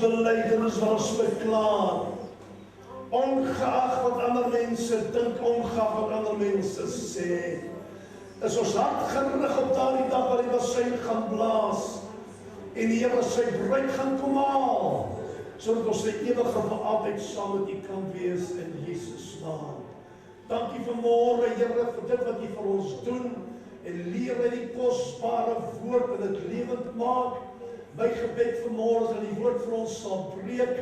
belydenis wat ons beklaar. Ongeag wat ander mense dink, ongeag wat ander mense sê, is ons hart gerig op daardie dag wat die bassein gaan blaas en die Here sy bruid gaan kom haal, sodat ons vir ewig en vir altyd saam met U kan wees in Jesus naam. Dankie vanmôre, Here, vir dit wat U vir ons doen en leer uit die kosbare woord en dit lewend maak. My gebed vanmôre is dat die woord vir ons sal breek,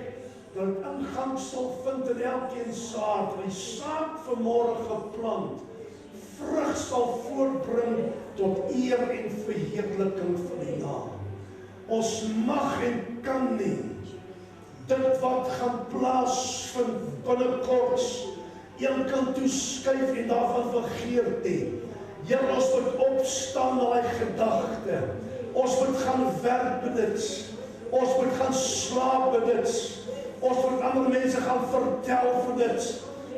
dat het ingang sal vind in elkeen saad, wat die saad vanmôre geplant, vrug sal voortbring tot eer en verheerliking van die naam. Ons mag en kan nie dit wat gaan plaasvind binnekort een kant toe skuif en daarvan vergeet nie. Here, ons moet opstaan na die gedagte. Ons moet gaan werk met dit. Ons moet gaan slaap met dit. Ons moet ander mense gaan vertel van dit.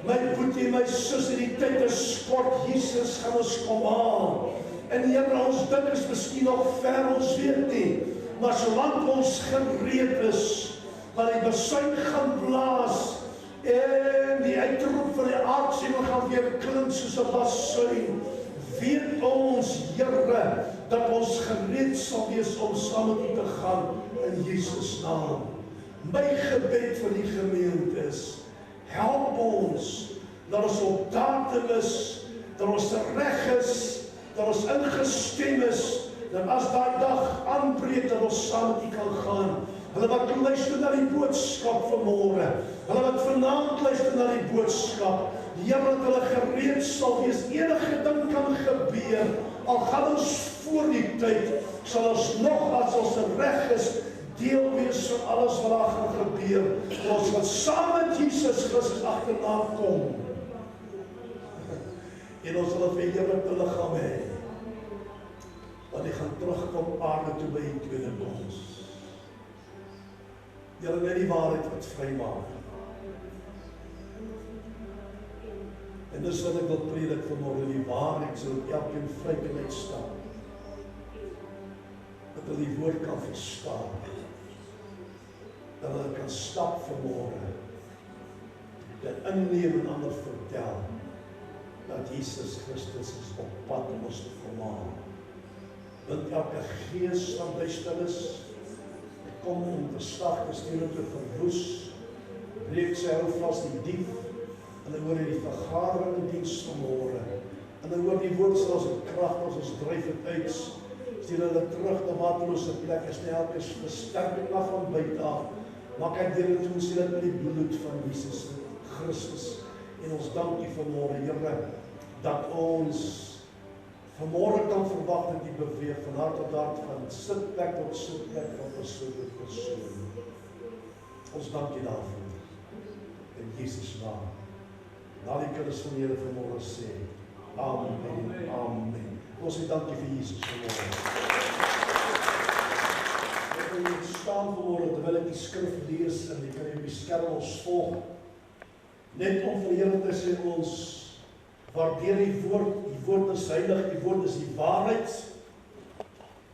My boetie, my sus, in die tyd is kort, Jesus gaan ons kom haal. En Here, ons dink is miskien nog ver, ons weet nie. Maar solank ons gereed is, dat die bassein gaan blaas, en die uitroep van die aardsengel gaan weer klink soos 'n bassein, weet ons, Here, dat ons gereed sal wees om saam met U te gaan in Jesus naam. My gebed vir die gemeente is, help ons, dat ons op datum is, dat ons reg is, dat ons ingestem is, dat as daai dag aanbreek, dat ons saam met U kan gaan. Hulle wat luister na die boodskap vanmôre, hulle wat vanaand luister na die boodskap, Here, dat hulle gereed sal wees, enige ding kan gebeur, al gaan ons voor die tyd, sal ons nog as ons reg is, deel wees van alles wat daar gaan gebeur, en ons wat saam met Jesus Christus agterna kom, en ons sal vir ewig liggaam hê, want hy gaan terugkom aarde toe by die tweede koms. Here, net die waarheid wat vrymaak. En dis wat ek wil predik vanmôre, die waarheid, sodat elkeen vry kan uitstap. Dat hulle die woord kan verstaan. Dat hulle kan stap vanmôre. Dat inneem en ander vertel, dat Jesus Christus is op pad om ons te vermaan. Want elke gees van duisternis, kom om te slag, te steel en te verwoes, breek sy hou vas die dief, en dan hoor hy die vergadering in diens vanmôre, en dan hoor die woord sal as 'n krag, as ons dryf het uit, stuur hulle terug na waterlose plek, is nie elke versterking af van buite af, maak ek deur dit ons met die bloed van Jesus Christus, en ons dank U vanmôre, Here, dat ons vanmôre kan verwag dat U beweeg van hart tot hart, van sitplek tot sitplek, van persoon tot persoon. Ons dank U daarvoor. In Jesus naam. Na die kinders van die Here vanmôre sê, amen, amen. Ons sê dankie vir Jesus vanmôre. Ek wil net staan vanmôre, terwyl ek die skrif lees, en ek kan op die skerm ons volg, net om vir die Here te sê, ons waardeer die woord is heilig, die woord is die waarheid,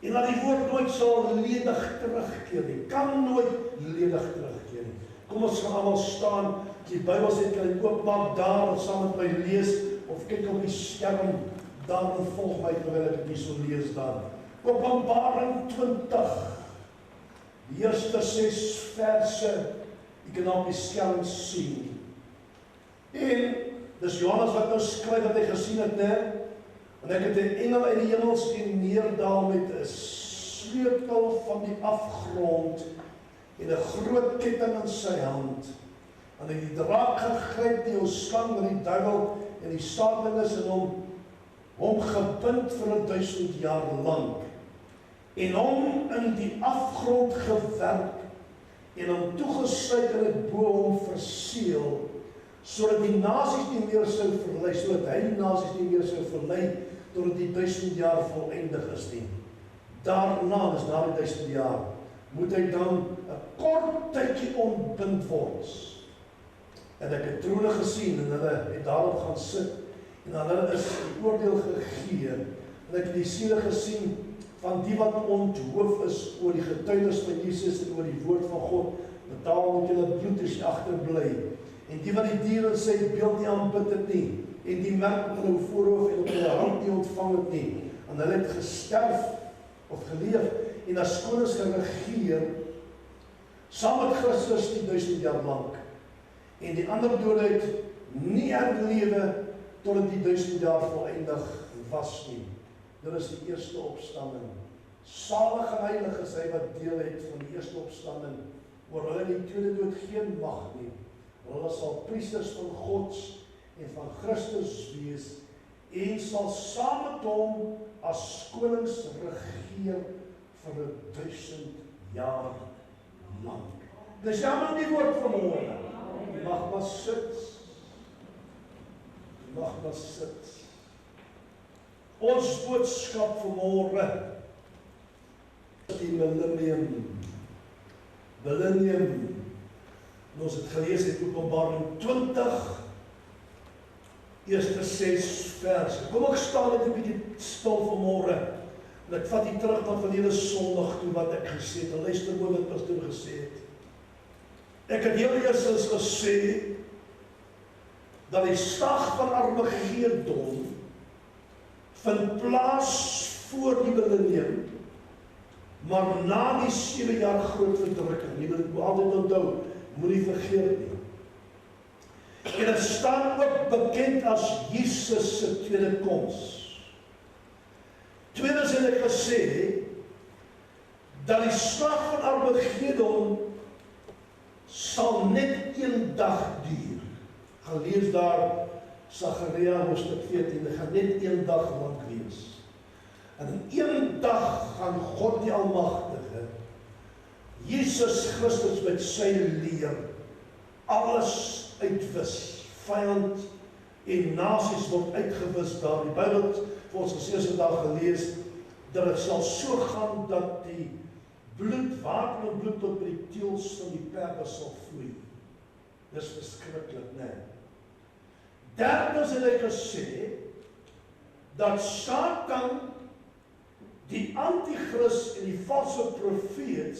en dat die woord nooit sal ledig terugkeer nie, kan nooit ledig terugkeer nie. Kom ons gaan allemaal staan, die Bybel sê, kan ek oopmaak daar, saam met my lees, of kyk op die skerm, daar en volg my, terwyl ek die so lees daar. Openbaring 20, die eerste 6 verse, jy kan op die skerm sien, en dis Johannes wat nou skryf wat hy gesien het, ne? En ek het 'n engel uit die hemels sien neerdaal met 'n sleutel van die afgrond en 'n groot ketting in sy hand. En hy het die draak gegryp, die slang van die duiwel en die Satan is in hom gebind vir 1000 jaar lank. En hom in die afgrond gewerp en hom toegesluit en het bo hom verseël, sodat die nasies nie meer sou verlei, sodat hy die nasies nie meer sou verlei, totdat die 1000 jaar voleindig is nie. Daarna, dus na die 1000 jaar, moet hy dan 'n kort tydjie ontbind word. En ek het trone gesien, en hulle het daarop gaan sit, en aan hulle is die oordeel gegee, en ek het die siele gesien, van die wat onthoof is oor die getuienis van Jesus en oor die woord van God, Betaal moet julle bloed as jy agterbly. En die wat die dier in sy beeld nie aanbid het nie, en die merk op hulle voorhoof en op hulle hand nie ontvang het nie, en hulle het gesterf of geleef, en as konings geregeer, saam met Christus die 1000 jaar lank, en die ander dode het nie herlewe totdat die 1000 jaar voleindig was nie. Dit is die eerste opstanding. Salige en heilig is hy wat deel het van die eerste opstanding, oor hulle die tweede dood geen mag nie. Hulle sal priesters van God en van Christus wees, en sal saam met hom as konings regeer vir 1000 jaar lang. Dis jammer die woord van môre. Jy mag maar sit. Jy mag maar sit. Ons boodskap van môre, die millennium. En ons het gelees uit Openbaring 20, eerste 6 verse. Kom ek staan net 'n bietjie stil vanmôre, en ek vat die terug na verlede Sondag toe wat ek gesê het, en luister mooi wat ons toen gesê het. Ek het heel eerstens gesê, dat die slag van Armagedon vind plaas voor die millennium, maar na die 7 jaar groot verdrukking. Jy moet altyd onthou, moenie vergeet nie. En dit staan ook bekend as Jesus se tweede koms. Tweedens het ek gesê, dat die slag van Armagedon sal net een dag duur. Gaan lees daar Sagaria hoofstuk 14, dit gaan net een dag lank wees. En in een dag gaan God die Almagtige, Jesus Christus met sy leer, alles uitwis, vyand en nasies word uitgewis daar. Die Bybel het vir ons gesê, as ons daar gelees, dat het sal so gaan dat die bloed, water en bloed tot by die teels van die perde sal vloei. Dis verskriklik, né? Derdens het ek gesê, dat Satan, die antichrist en die valse profeet,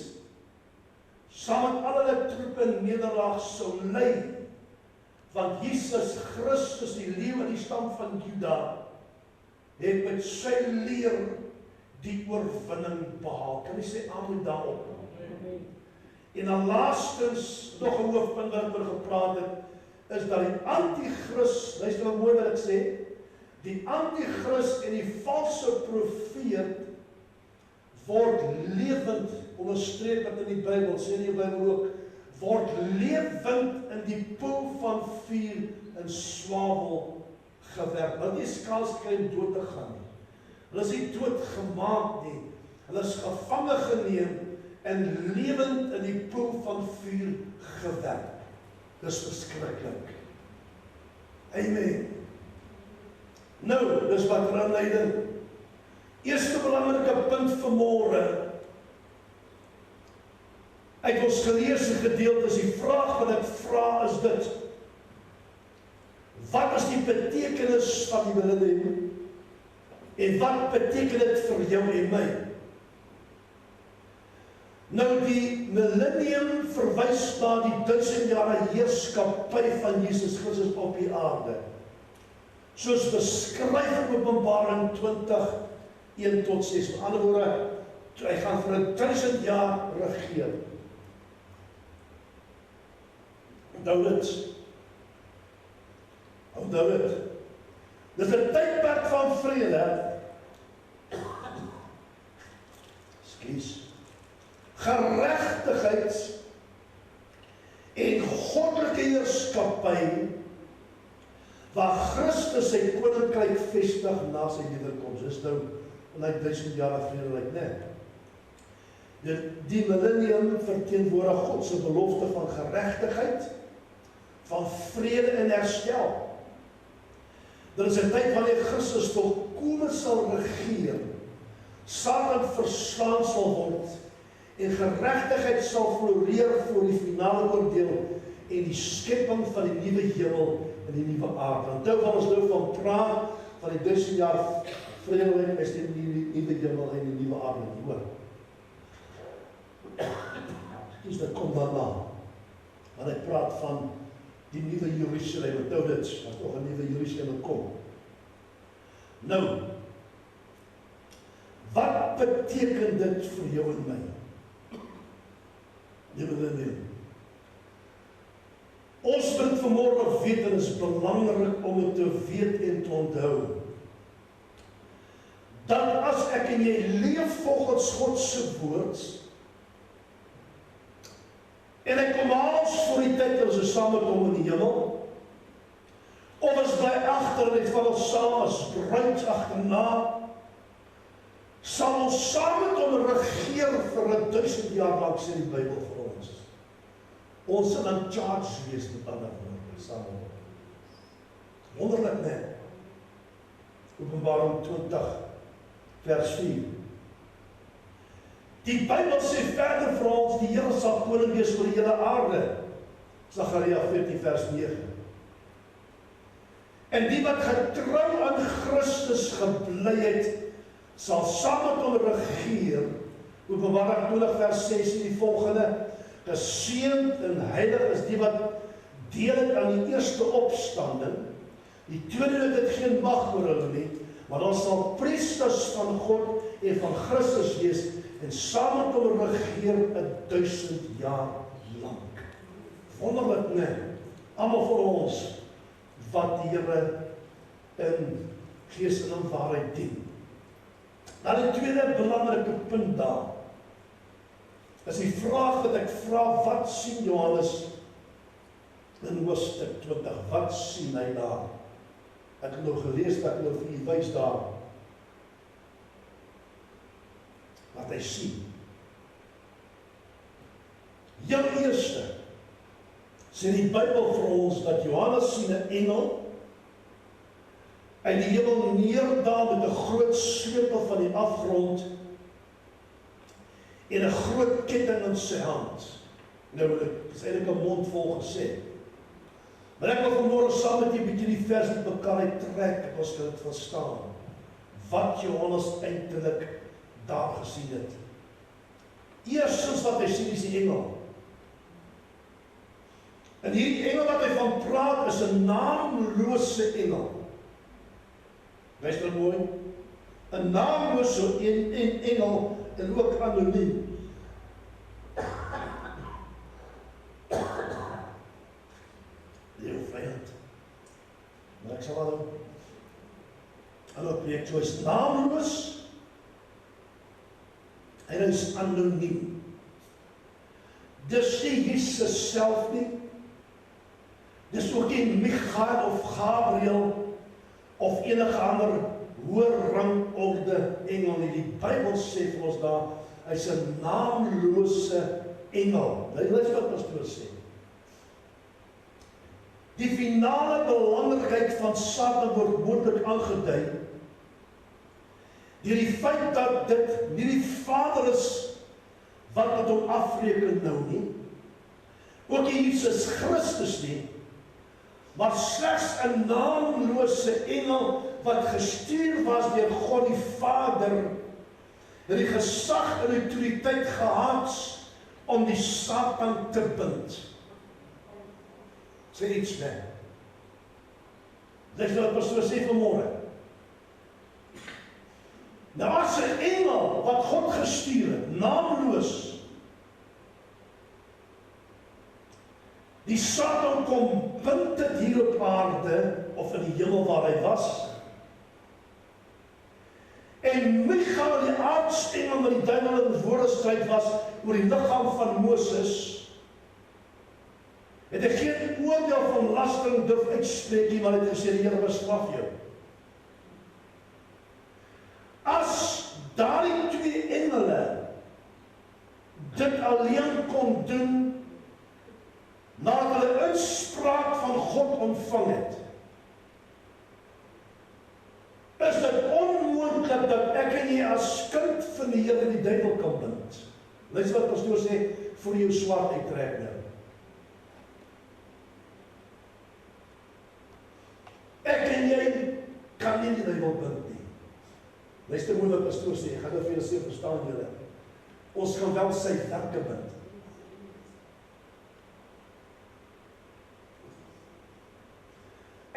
saam met allerlei troepe nederlaag sou lei, want Jesus Christus, die leeu in die stam van Juda, het met sy leer die oorwinning behaal. Kan jy sê amen daarop? En dan laastens, nog 'n hoofpunt wat oor gepraat het, is dat die antichrist, luister nou mooi wat ek sê, die antichrist en die valse profeet word lewend, onderstreep wat in die Bybel, sê in die Bybel ook, word lewend in die poel van vuur en swavel gewerp. Want die skaals kry om dood te gaan nie. Hulle is nie dood gemaak nie. Hulle is gevange geneem en lewend in die poel van vuur gewerp. Dis verskriklik. Amen. Nou, dis wat aanleiding. Eerste belangrike punt vanmôre, uit ons geleesde gedeelte is die vraag wat ek vra is dit: wat is die betekenis van die millennium? En wat beteken dit vir jou en my? Nou, die millennium verwys na die 1000 jaar heerskappy van Jesus Christus op die aarde. Soos beskryf in Openbaring 20, 1 tot 6. Met ander woorde, hy gaan vir 1000 jaar regeer. Onthou dit. Onthou dit. Dit is 'n tydperk van vrede. Ekskuus. Geregtigheid en goddelike heerskappy, waar Christus sy koninkryk vestig na sy wederkoms. Dis nou lyk 1000 jaar vrede lyk, né? Die millennium verteenwoordig God se belofte van geregtigheid, van vrede en herstel. Dit is 'n tyd wanneer Christus volkome sal regeer, Satan verslaan sal word, en geregtigheid sal floreer voor die finale oordeel en die skepping van die nuwe hemel en die nuwe aarde. Onthou wat ons nou van praat, van die 1000 jaar vrede is die nuwe hemel en die nuwe aarde. Hoor. Dus dat komt daarna. Want hy praat van die nuwe Jerusalem, onthou dit, dat nog 'n nuwe Jerusalem kom. Nou, wat beteken dit vir jou en my? Ons moet vanmorgen weet, en het is belangrik om het te weet en te onthou, dat as ek en jy leef volgens Godse woord, en hy kom ons voor die tyd, as ons saam met hom in die hemel, of ons bly agter, en het val ons saam as bruid agterna, sal ons saam met hom regeer vir 1000 jaar lang, sê die Bybel vir ons. Ons sal in charge wees met ander woorde, saam met hom. Wonderlik, nee. Openbaring 20, vers 4. Die Bybel sê verder vir ons, die Here sal koning wees oor die hele aarde. Sagaria 14, vers 9. En die wat getrou aan Christus gebly het, sal saam met hom regeer. Openbaring 20, vers 6, die volgende: geseënd en heilig is die wat deel het aan die eerste opstanding. Die tweede het dit geen mag oor hulle nie, maar ons sal priesters van God en van Christus wees en saam met hom regeer 1000 jaar lang. Wonderlik, nee, almal vir ons wat die Here in gees en in waarheid dien. Dan die tweede belangrike punt daar, is die vraag wat ek vra, wat sien Johannes in hoofstuk 20, wat sien hy daar? Ek het nou gelees, dat ek nou vir u wys daar, wat hy sien. Heel eerste, sê die Bybel vir ons, dat Johannes sien 'n engel, en die hemel neerdaal met 'n groot sleutel van die afgrond, en 'n groot ketting in sy hand. Nou, dit is eintlik 'n mond vol gesê. Maar ek wil vanmorgen saam met die bietjie die vers met mekaar uittrek, dat ons kan dit verstaan, wat Johannes eintlik daar gesien het. Eerstens wat hy sien is die engel. En hierdie engel wat hy van praat, is 'n naamlose engel. Luister mooi, 'n naamlose engel, en ook anoniem. Jou vyand. Maar ek sal wel doen. Hallo preek, so is naamloos, en hy is anoniem. Dis nie Jesus self nie, dis ook nie Michael of Gabriel, of enige ander hoër rangorde engel nie. Die Bybel sê vir ons daar, hy is 'n naamlose engel. Luister wat pastoor sê. Die finale belangrikheid van Satan word moontlik aangedui deur die feit dat dit nie die Vader is wat met hom afreken nou nie, ook nie Jesus Christus nie, maar slegs 'n naamlose engel wat gestuur was deur God die Vader, het die gesag en autoriteit gehad om die Satan te bind. Sê iets mee. Dit is wat pastoor sê vanmorgen. Nou as 'n engel wat God gestuur het, naamloos, die Satan kom bind dit hier op aarde, of in die hemel waar hy was. En Michael, die aartsengel met die duiwel in woordestryd was oor die liggaam van Moses, het hy geen oordeel van lastering durf uitspreek nie, maar het gesê, die Here bestraf jou. As daardie twee engele dit alleen kon doen, nadat hulle uitspraak van God ontvang het, is dit onmoontlik dat ek en jy as kind van die Here die duiwel kan bind. Luister wat pastoor sê, voor jou swaard uittrek nou. Ek en jy kan nie die duiwel bind nie. Luister mooi wat pastoor sê, ek gaan nou vir julle sê, verstaan julle. Ons kan wel sy werke bind.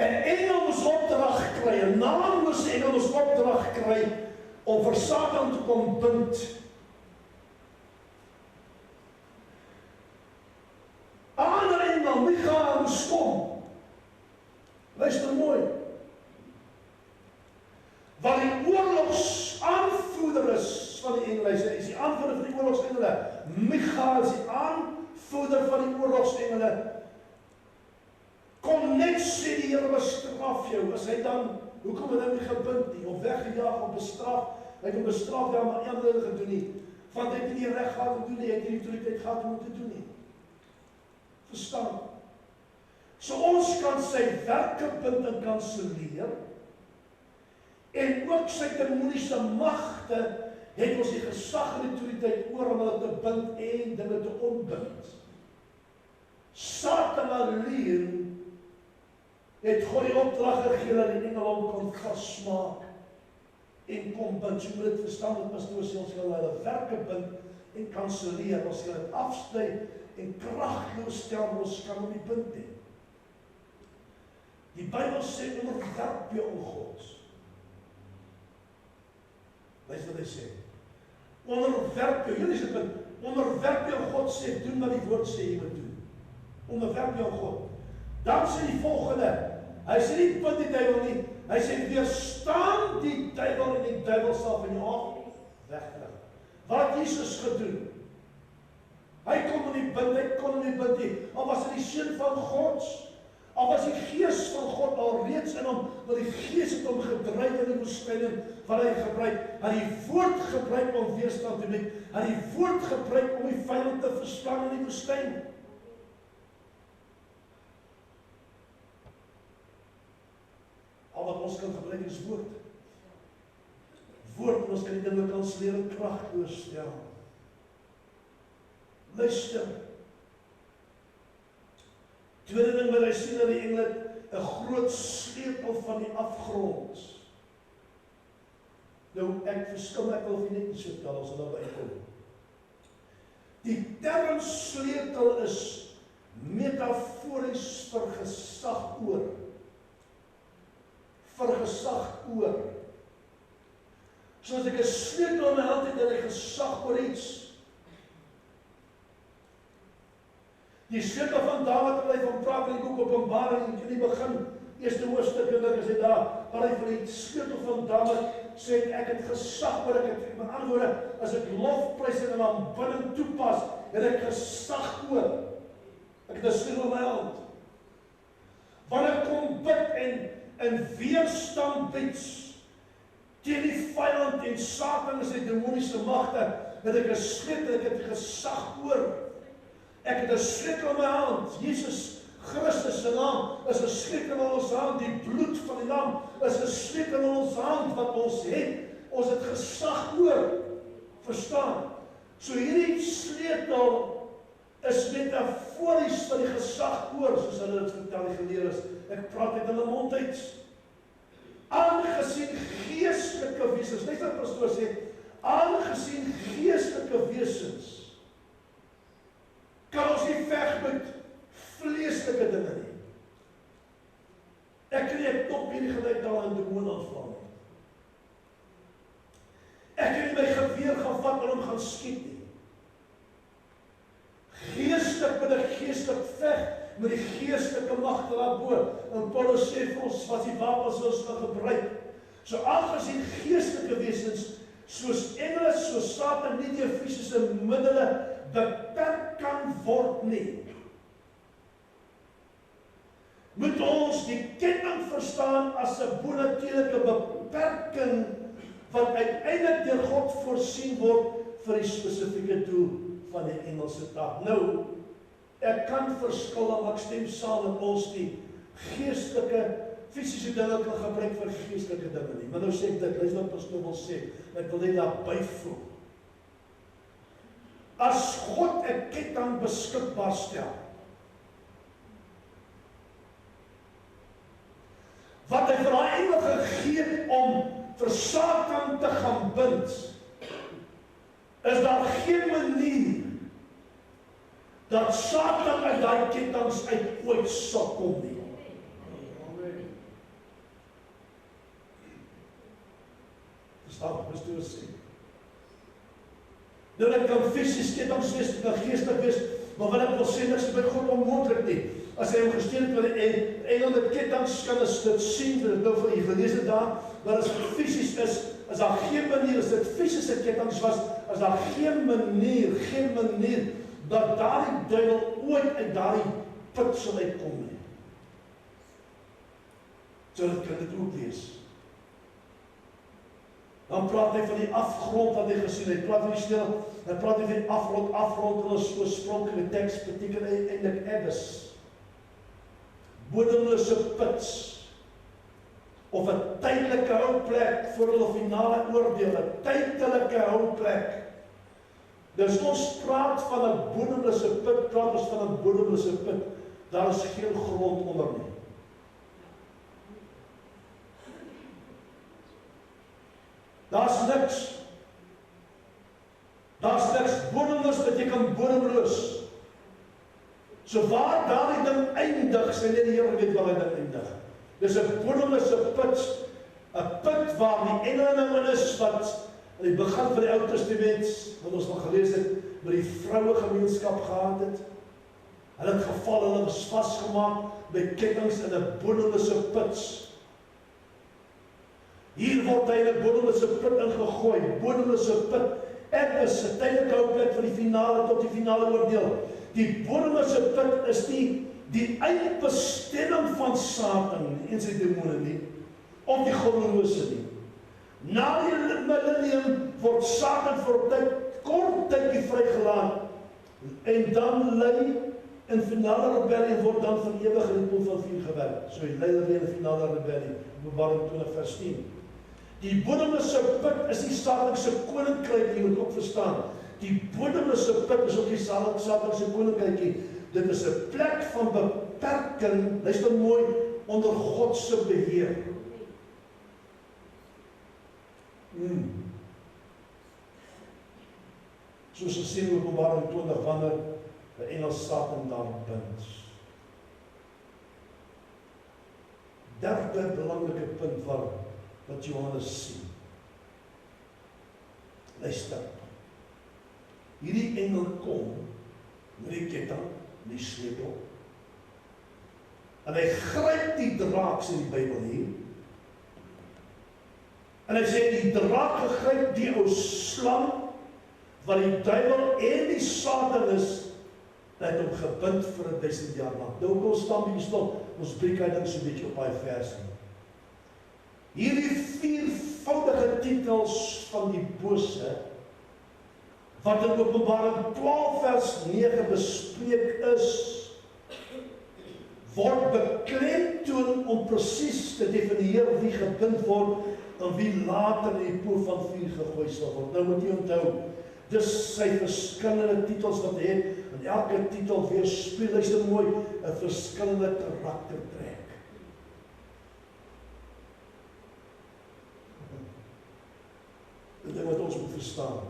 'n engel moes opdrag kry, 'n naamlose engel moes opdrag kry om vir Satan te kom bind. Ander engel, Michael, moes kom. Luister mooi. Wat die oorlogsaanvoerder is van die engele, hy is die aanvoerder van die oorlogsengele. Michael is die aanvoerder van die oorlogsengele. Kom net sê die Here bestraf jou, as hy dan, hoekom het hy nie gebind nie, of weggejaag of bestraf, hy het hom bestraf, ja, maar ander gedoen nie, want hy het nie reg gehad om te doen nie, hy het nie die autoriteit gehad om te doen nie. Verstaan? So ons kan sy werke bind en kanselleer, en ook sy demoniese magte, het ons die gesag en autoriteit oor om hulle te bind en dinge te ontbind. Satan alleen het God die opdrag gegee dat die engel hom kon vasmaak en kom bind. So moet dit verstaan dat pastoor sê ons gaan hulle werke bind en kanselleer, ons gaan dit afsny en kragloos stel, maar ons kan hom nie bind nie. Die Bybel sê onderwerp jou aan God. Luister wat hy sê. Onderwerp jou, jullie sê dit, onderwerp jou aan God, sê doen wat die woord sê jy moet doen. Onderwerp jou aan God. Dan sê die volgende, hy sê nie bind die duiwel nie, hy sê weerstaan die duiwel en die duiwel sal van jou af wegdruk. Wat het Jesus gedoen? Hy kon hom nie bind, hy kon hom nie bind nie, al was hy die seun van God, al was die gees van God al reeds in hom, maar die gees het hom gedryf in die woestyn, wat hy gebruik, hy die woord gebruik om weerstand te bied, hy die woord gebruik om die vyand te verslaan in die woestyn. Al wat ons kan gebruik is woord. Woord, ons kan die dinge kanselleer en kragloos stel. Luister. Tweede ding wat hy sien dat die engele 'n groot sleutel van die afgrond. Nou, ek verskil, ek wil nie net so tel as hulle bykom. Die term sleutel is metafories vir gesag oor. Vir gesag oor. Soos ek 'n sleutel in my hand het, dat ek gesag oor iets. Die sleutel van Dawid bly van praat in die boek Openbaring in die begin, eerste hoofstuk, en dan is dit daar, waar hy vir die sleutel van Dawid sê, ek het gesag oor, ek het, met ander woorde, as ek lofprys en aanbidding toepas, het ek gesag oor. Ek het 'n sleutel in my hand. Wanneer ek kom bid en weerstand bied teen die vyand en Satan en sy demoniese magte, het ek 'n sleutel, ek het gesag oor. Ek het 'n sleutel in my hand. Jesus Christus se naam is 'n sleutel in ons hand. Die bloed van die lam is 'n sleutel in ons hand wat ons het. Ons het gesag oor. Verstaan? So hierdie sleutel is metafories vir die gesag oor, soos hulle dit vertel die geleerdes. Ek praat uit hulle mond uit. Aangesien geestelike wesens, net wat pastoor sê, aangesien geestelike wesens, kan ons nie veg met vleeslike dinge nie. Ek kan nie 'n top hierdie gelyktaal in demoon aanval nie. Ek kan nie my geweer gaan vat en hom gaan skiet nie. Geestelik met 'n geestelik veg, met die geestelike magte daarbo. En Paulus sê vir ons, wat die wapens wat ons kan gebruik. So aangesien geestelike wesens, soos engele, soos Satan nie deur fisiese middele beperk kan word nie, moet ons die ketting verstaan as 'n bonatuurlike beperking wat uiteindelik deur God voorsien word vir die spesifieke doel van die engelse taak. Nou, ek kan verskil, maar ek stem saam dat ons die geestelike, fisiese dinge kan gebruik vir geestelike dinge nie. Maar nou sê ek dit, luister wat pastoor wil sê, ek wil net daar byvoeg. As God 'n ketting beskikbaar stel, wat hy vir daai engel gegee het om vir Satan te gaan bind, is daar geen manier dat Satan uit daai kettinge uit ooit sal kom nie. Verstaan, Pastoor sê. Nou dit kan fisies kettinge wees, dit kan geestelik wees, maar wat ek wil sê, niks is by God onmoontlik nie. As hy hom gesteel het met 'n engel met kettinge, kan ons dit sien, dit nou vir u gelees het daar, maar as dit fisies is, as daar geen manier, as dit fisiese kettinge was, as daar geen manier, dat daardie duiwel ooit uit daardie put sal uitkom nie. So dit kan dit ook wees. Dan praat hy van die afgrond wat hy gesien het, praat van die snel, dan praat hy van die afgrond in ons oorspronklike teks beteken eintlik abyss. Bodemlose put, of 'n tydelike houplek vir hulle finale oordeel, 'n tydelike houplek. Dus ons praat van 'n bodemlose put, praat ons van 'n bodemlose put, daar is geen grond onder nie. Daar's niks. Bodemloos beteken bodemloos. So waar daardie ding eindig, sê net die Here weet waar hy ding eindig. Dis 'n bodemlose put, 'n put waar die engele nou in is, wat in die begin van die Ou Testament, wat ons nog gelees het, met die vroue gemeenskap gehad het. Hulle het geval, hulle was vasgemaak by kettinge in 'n bodemlose put. Hier word hy in 'n bodemlose put ingegooi, bodemlose put. Ek is 'n tydelike houplek van die finale tot die finale oordeel. Die bodemlose put is die eindbestemming van Satan en sy demone nie, of die goddelose nie. Na die millennium word Satan vir 'n kort tydjie vrygelaat en dan lei in finale rebellie word dan van ewig in die poel van vuur gewerk. So hy lei weer in finale rebellie, Openbaring 20 vers 10. Die bodemlose put is die Satan se koninkryk, jy moet ook verstaan. Die bodemlose put is ook die Satan se koninkryk. Dit is 'n plek van beperking, luister mooi, onder God se beheer. Soos ons sien in Openbaring 20, wanneer 'n engel Satan daar bind. Derde belangrike punt wat Johannes sien. Luister. Hierdie engel kom met die ketting, die sleutel. En hy gryp die draak, sê die Bybel hier. En hy sê die draak gegryp die ou slang, wat die duiwel en die Satan is, en hy het hom gebind vir 1000 jaar lang. Nou kom ons staan bietjie stil, ons breek hy ding so 'n bietjie op daai vers nie. Hierdie viervoudige titels van die bose, wat in Openbaring 12 vers 9 bespreek is, word beklemtoon om presies te definieer wie gebind word en wie later in die poel van vuur gegooi sal word. Nou moet jy onthou, dis sy verskillende titels wat hy het, en elke titel weerspieël, luister mooi, 'n verskillende karaktertrek. Dit is wat ons moet verstaan.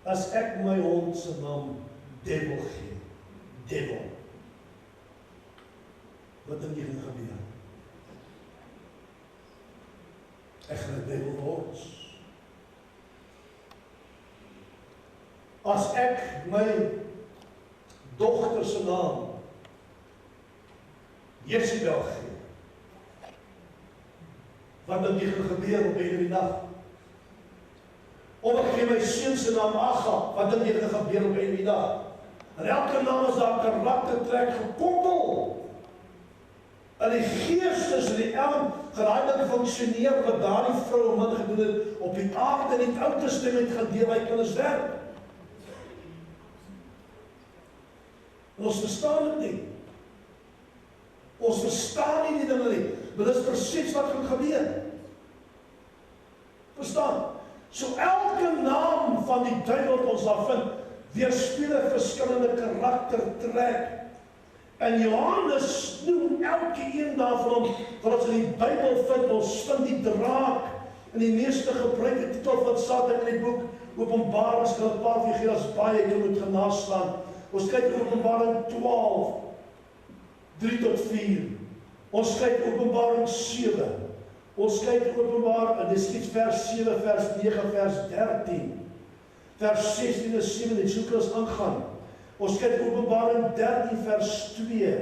As ek my hond se naam Devil gee, Devil, wat dink jy gaan gebeur? Ek gaan 'n devil word. As ek my dogter se naam Jezebel gee, wat dink jy gaan gebeur op hierdie nag? Of ek gee my seun se naam Agab, wat dink jy gaan gebeur op hierdie dag? En elke naam is daar karaktertrek gekoppel. En die geestes en die elm gaan daai ding funksioneer wat daardie vrou en man gedoen het op die aarde in die Ou Testament gaan deur by kinders werk. En ons verstaan dit nie. Ons verstaan nie die dinge nie. Maar dit is presies wat gaan gebeur. Verstaan? So elke naam van die duiwel wat ons daar vind, weerspieël 'n verskillende karaktertrek. En Johannes noem elke een daarvan wat ons in die Bybel vind. Ons vind die draak in die meeste gebruikte titel van Satan in die boek Openbaring, skryf 'n paar figure baie, jy moet gaan naslaan. Ons kyk in Openbaring 12, 3 tot 4. Ons kyk Openbaring 7. Ons kyk Openbaar, en dit skiet vers 7, vers 9, vers 13. Vers 16 en 17, so kan ons aangaan. Ons kyk Openbaring 13 vers 2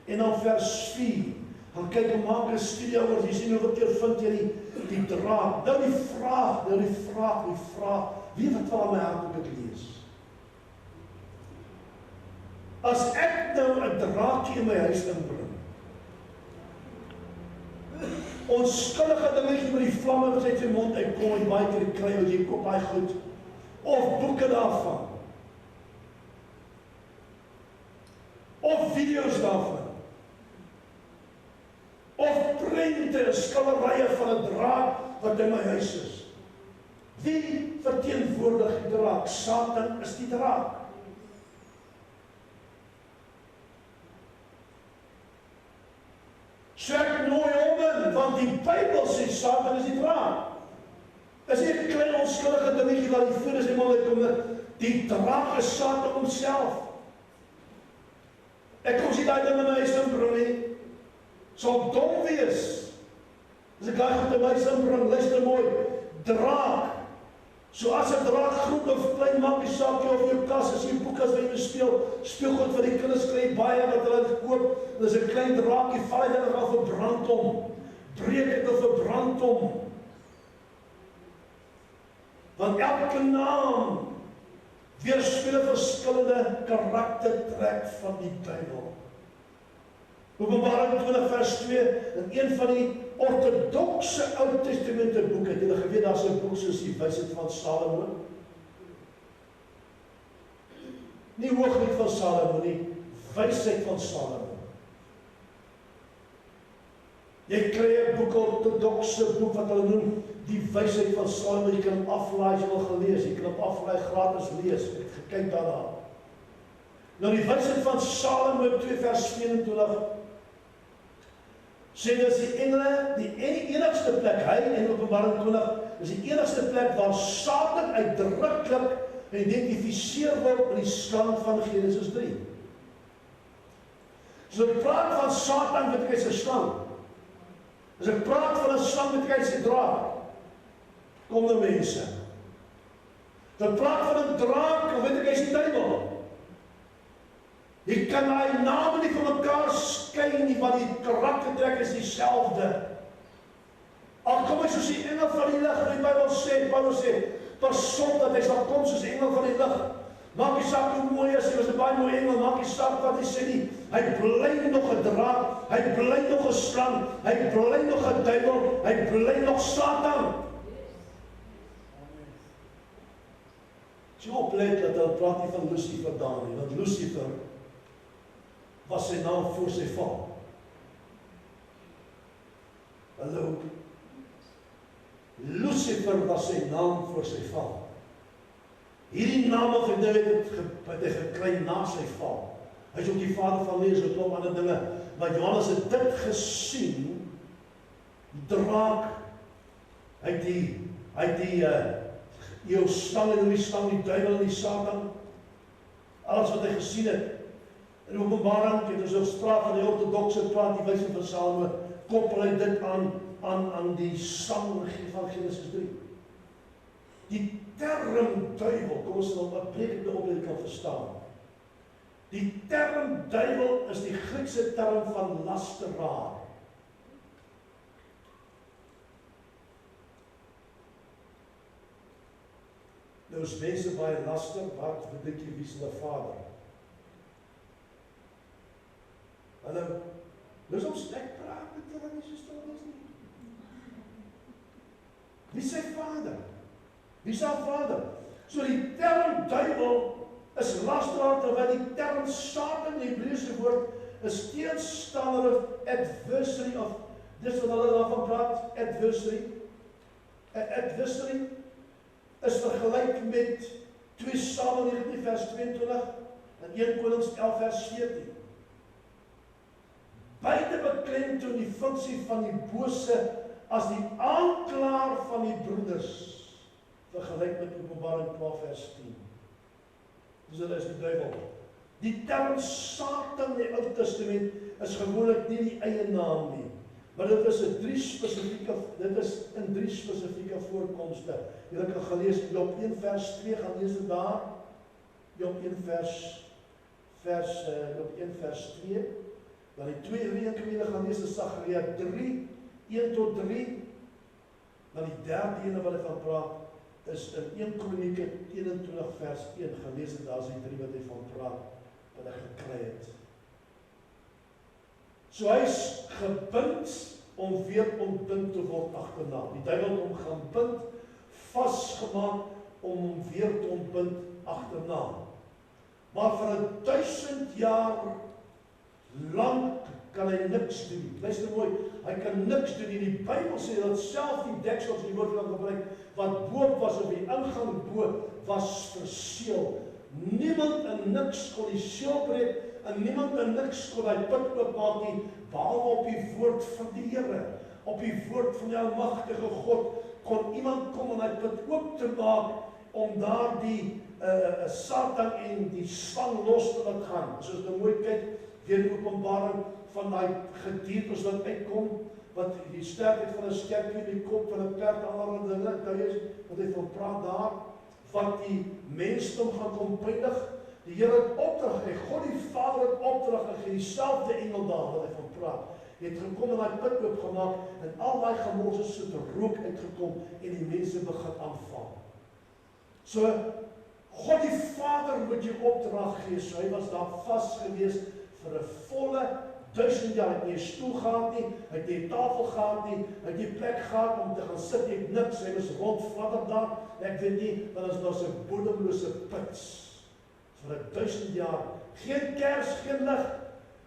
en dan vers 4. Dan kyk en maak 'n studie oor, jy sien hoeveel keer vind jy die draak. Nou die vraag, wie wat val my hart om dit lees? As ek nou 'n draakie in my huis inbring, onskullige dingetjie met die vlamme wat uit sy mond uitkom, en baie keer kry wat jy koop baie goed, of boeke daarvan, of video's daarvan, of prente, skilderye van 'n draak wat in my huis is. Wie verteenwoordig die draak? Satan is die draak. So ek nooi hom in, want die Bybel sê Satan is die draak. Is nie 'n klein onskuldige dingetjie wat die voor is en maar kom, die draak is Satan homself. Ek kom sien daai ding in my huis inbring nie. Sal dom wees. As ek daai goed in my huis inbring, luister mooi, draak. So as 'n draak groot of klein maak die saak of jou kas, as jy boek as jy speelgoed vir die kinders kry baie wat hulle koop, en as 'n klein draakie val hy dan af verbrand hom. Breek dit of verbrand hom. Want elke naam weerspieël 'n verskillende karaktertrek van die duiwel. Openbaring 20 vers 2, in een van die ortodokse Ou Testamente boeke, het julle geweet daar's 'n boek soos die Wysheid van Salomo? Nie Hooglied van Salomo nie, Wysheid van Salomo. Jy kry 'n boek, ortodokse boek wat hulle noem die Wysheid van Salomo. Jy kan aflaai as jy wil gelees, jy kan op aflaai gratis lees. Ek het gekyk daarna. Nou die Wysheid van Salomo 2 vers 24 sê dis die engele, die enigste plek, hy in Openbaring 20, is die enigste plek waar Satan uitdruklik geïdentifiseer word in die slang van Genesis 3. So ek praat van Satan, weet ek hy's 'n slang. As ek praat van 'n slang, weet ek hy's 'n draak. Kom nou mense. As ek praat van 'n draak, dan weet ek hy's die duiwel. Jy kan daai name nie van mekaar skei nie, want die karaktertrek is dieselfde. Al kom hy soos die engel van die lig, die Bybel sê, Paulus sê, pas op dat hy sal kom soos die engel van die lig. Maak nie saak hoe mooi is, hy was 'n baie mooi engel, maak nie saak wat hy sê nie. Hy bly nog 'n draak, hy bly nog 'n slang, hy bly nog 'n duiwel, hy bly nog Satan. Jy oplet dat hulle praat nie van Lucifer daar nie, want Lucifer was sy naam voor sy val. Hallo. Lucifer was sy naam voor sy val. Hierdie naam van David het hy gekry na sy val. Hy is ook die vader van lees, 'n klomp ander dinge. Maar Johannes het dit gesien, die draak, hy het die jou slang en die slang, die duiwel en die Satan, alles wat hy gesien het. In Openbaring het ons ook spraak van die ortodokse praat, die Wysheid van Salomo, koppel hy dit aan die slang van Genesis 3. Die term duiwel, kom ons nou wat preek op dit kan verstaan. Die term duiwel is die Griekse term van lasteraar. Nou is mense baie laster, wat bedink jy wie is hulle vader? Hallo, dis ons ek praat met julle nie so stil is nie. Wie is sy vader? Wie is haar vader? So die term duiwel is lasteraar, terwyl die term Satan, die Hebreëse woord, is teenstander of adversary of, dis wat hulle daarvan praat, adversary. Adversary is vergelyk met 2 Samuel 19 vers 22 en 1 Konings 11 vers 14. Beide beklemtoon die funksie van die bose as die aanklaer van die broeders, vergelyk met Openbaring 12 vers 10. Dus dit is die duiwel. Die term Satan in die Ou Testament is gewoonlik nie die eie naam nie. Maar dit is in drie spesifieke voorkomste. Julle kan gelees in Job 1 vers 2, gaan lees dit daar. Job 1 vers 2. Dan die tweede kan julle gaan lees in Sagaria 3, 1 tot 3. Dan die derde ene wat ek van praat is in 1 Kronieke 21 vers 1. Gelees dit daar is die 3 wat hy van praat, wat hy gekry het. So hy is gebind om weer ontbind te word agterna. Die duiwel het hom gaan bind, vasgemaak om hom weer te ontbind agterna. Maar vir 1000 jaar lang kan hy niks doen. Luister mooi, hy kan niks doen. Die Bybel sê dat self die deksels die woord kan gebruik, wat boop was op die ingang boop, was verseël. Niemand en niks kon die seël breek, en niemand en niks kon hy put oopmaak nie, behalwe op die woord van die Here. Op die woord van die almagtige God kon iemand kom en hy put oop te maak, om daar die Satan en die slang los te laat gaan. Soos nou mooi kyk, weer die openbaring van die gediertes wat uitkom, wat die sterkheid van 'n skerpie, die kop van 'n perd, allerlei dinge, wat hy van praat daar, wat die mensdom gaan kom peinig. Die Here het opdrag gegee, God die Vader het opdrag gegee, dieselfde engel daar wat hy van praat, het gekom en hy put oopgemaak, en al die gemors het soos rook uitgekom, en die mense begin aanval. So, God die Vader moet jou opdrag gee, so hy was daar vas gewees vir 'n volle 1000 jaar, hy het nie 'n stoel gehad nie, hy het nie 'n tafel gehad nie, hy het nie plek gehad om te gaan sit, hy het niks, hy was rondfladder daar, ek weet nie, want as daar so 'n bodemlose put, vir 1000 jaar, geen kers, geen lig,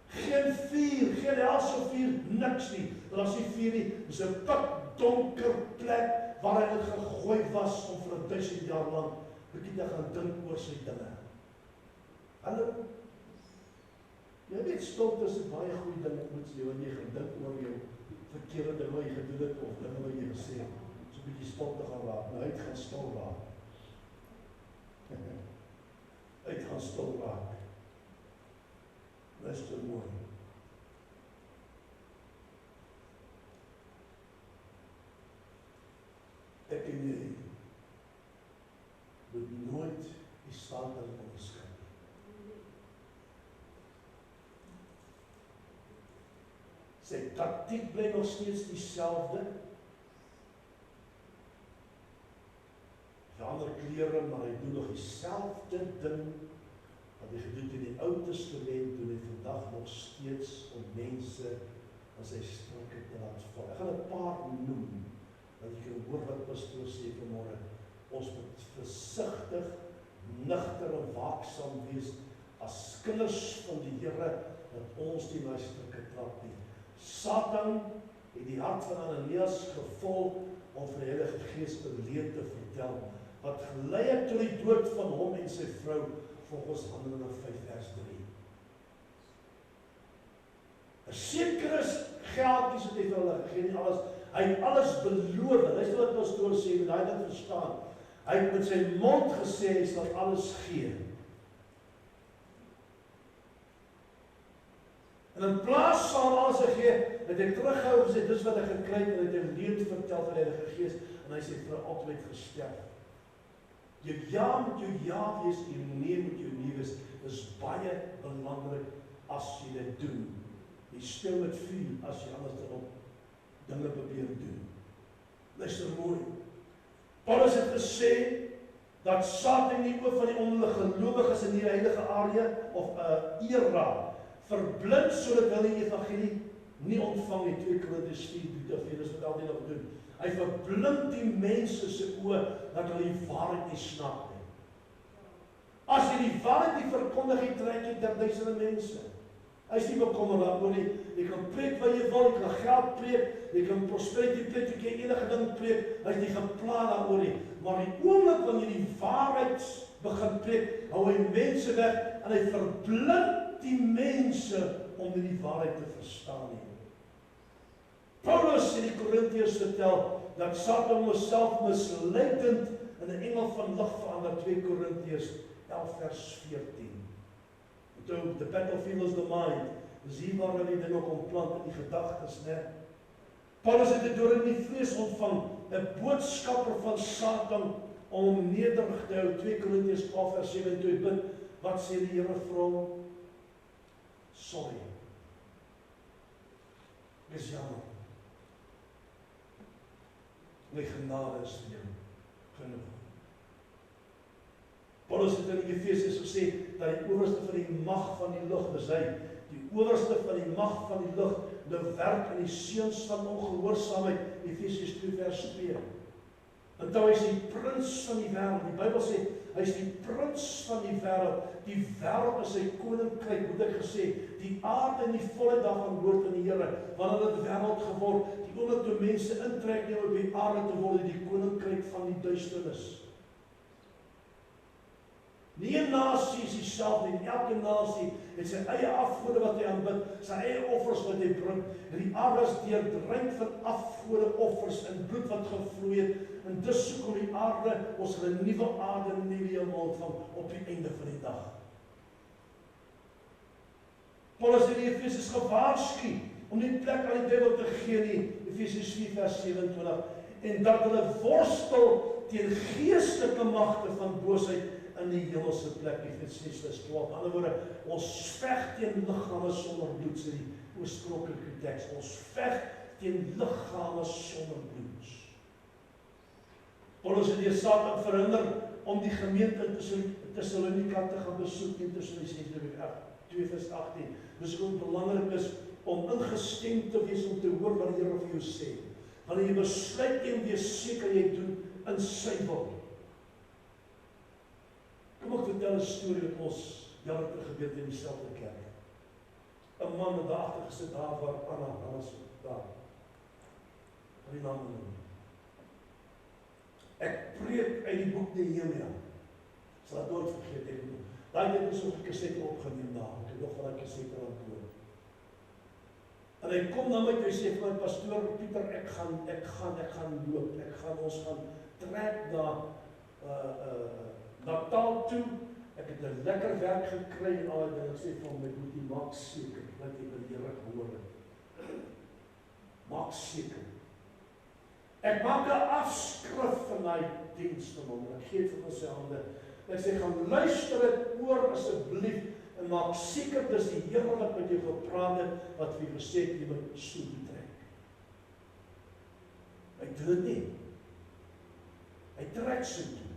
geen vuur, geen helse vuur, niks nie, want as die vuur nie, is 'n pikdonker plek, waar hy gegooi was, om vir 1000 jaar lang, bietjie te gaan dink oor sy dinge. Hallo? Jy weet, stilte is 'n baie goeie ding met jou, wanneer jy gaan dink oor jou verkeerde dinge wat jy gedoen het, of dinge wat jy gesê het, so 'n bietjie stil te gaan raak, nou uit gaan stil raak. Uit gaan stil raak. Luister mooi. Ek en jy moet nooit die Satan onderskei. Sy taktiek bly nog steeds dieselfde. Verander klere, maar hy doen nog dieselfde ding wat hy gedoen het in die Ou Testament, doen hy vandag nog steeds om mense aan sy strikke te laat val. Ek gaan 'n paar noem, dat jy kan hoor wat pastoor sê vanmôre. Ons moet versigtig, nigter en waaksaam wees as kinders van die Here, dat ons nie my strikke trap nie. Satan het die hart van Ananias gevolg om vir die Heilige Gees 'n leer te vertel, wat gelei het tot die dood van hom en sy vrou, volgens Handelinge 5 vers 3. 'n sekere geldjies het hy vir hulle gegee, nie alles. Hy het alles beloof. Luister wat pastoor sê, en hy het dit verstaan. Hy het met sy mond gesê, hy sal alles gee. En in plaas van alles gee, het hy teruggehou en gesê, dis wat hy gekry het, en het hy leer vertel van die Heilige Gees, en hy sê, vir altyd gesterf. Jou ja moet jou ja wees, jou nee moet jou nee wees. Dit is baie belangrik as jy dit doen. Jy speel met vuur as jy anders daarop dinge probeer doen. Luister mooi. Paulus het gesê dat Satan die oë van die ongelowiges in die heilige area of era verblind sodat hulle die evangelie nie ontvang nie. 2 Korintiërs 4:4, dis wat altyd nog doen. Hy verblind die mense se oë dat hulle die waarheid nie snap nie. As jy die waarheid nie verkondig, jy trek jy duisende mense. Hy is nie bekommerd daaroor nie. Jy kan preek wat jy wil, jy kan geld preek, jy kan prosperity preek, jy kan enige ding preek, hy is nie gepla daaroor nie. Maar die oomblik wanneer jy die waarheid begin preek, hou hy mense weg en hy verblind die mense om die waarheid te verstaan nie. Paulus in die Korintiërs vertel dat Satan homself misleidend in 'n engel van lig verander, 2 Korintiërs 11 vers 14. The battlefield is the mind. Dis hier waar hulle die dinge kom plant in die gedagtes, né? Paulus het door in die vlees ontvang, 'n boodskapper van Satan om hom nederig te hou. 2 Korintiërs 12 vers 7 toe bid, wat sê die Here vir hom? Sorry. Dis jammer. My genade is vir jou genoeg. Paulus het in Efesiërs gesê dat die owerste van die mag van die lig, dis hy, die owerste van die mag van die lig, nou werk in die seuns van ongehoorsaamheid, Efesiërs 2 vers 2. Onthou, hy is die prins van die wêreld. Die Bybel sê, hy is die prins van die wêreld. Die wêreld is sy koninkryk, moet ek gesê, die aarde en die volheid daarvan hoort aan die Here, wanneer dit wêreld geword, die oomblik toe mense intrek neem op die aarde te word, die koninkryk van die duisternis. Nie 'n nasie is dieselfde nie. Elke nasie het sy eie afgode wat hy aanbid, sy eie offers wat hy bring. En die aarde is deurdrink van afgode offers en bloed wat gevloei het. En dus soek om die aarde, ons gaan 'n nuwe aarde en 'n nuwe hemel ontvang op die einde van die dag. Paulus het die Efesiërs gewaarsku om nie plek aan die duiwel te gee nie, Efesiërs 4 vers 27, en dat hulle worstel teen geestelike magte van boosheid in die hemelse plek, Efesiërs 6:12. In ander woorde, ons veg teen liggame sonder bloed, sê die oorspronklike teks. Ons veg teen liggame sonder bloed. Paulus het die Satan verhinder om die gemeente in Tessalonika te gaan besoek in Tessalonisense 2 vers 18. Dis ook belangrik is om ingestem te wees om te hoor wat die Here vir jou sê. Wanneer jy besluit en wees seker jy doen in sy wil. Kom ek vertel 'n storie wat ons jare terug gebeur in dieselfde kerk. 'n Man het daar agter gesit daar waar Anna was daar. Die naam noem. Ek preek uit die boek Nehemia. Sal dit nooit vergeet ek nie. Daai het ons op 'n kaset opgeneem daar. Ek het nog van daai kaset aan hoor. En hy kom na my toe en sê vir my pastoor Pieter, ek gaan loop. Ons gaan trek na Natal toe. Ek het 'n lekker werk gekry en al die dinge. Ek sê vir hom, moet jy maak seker dat jy by die Here gehoor het. Maak seker. Ek maak 'n afskrif van my diens van hom. Ek gee dit vir sy hande. Ek sê, gaan luister dit oor asseblief en maak seker dis die Here wat met jou gepraat het, wat vir jou gesê het, jy moet so trek. Hy doen dit nie. Hy trek so toe.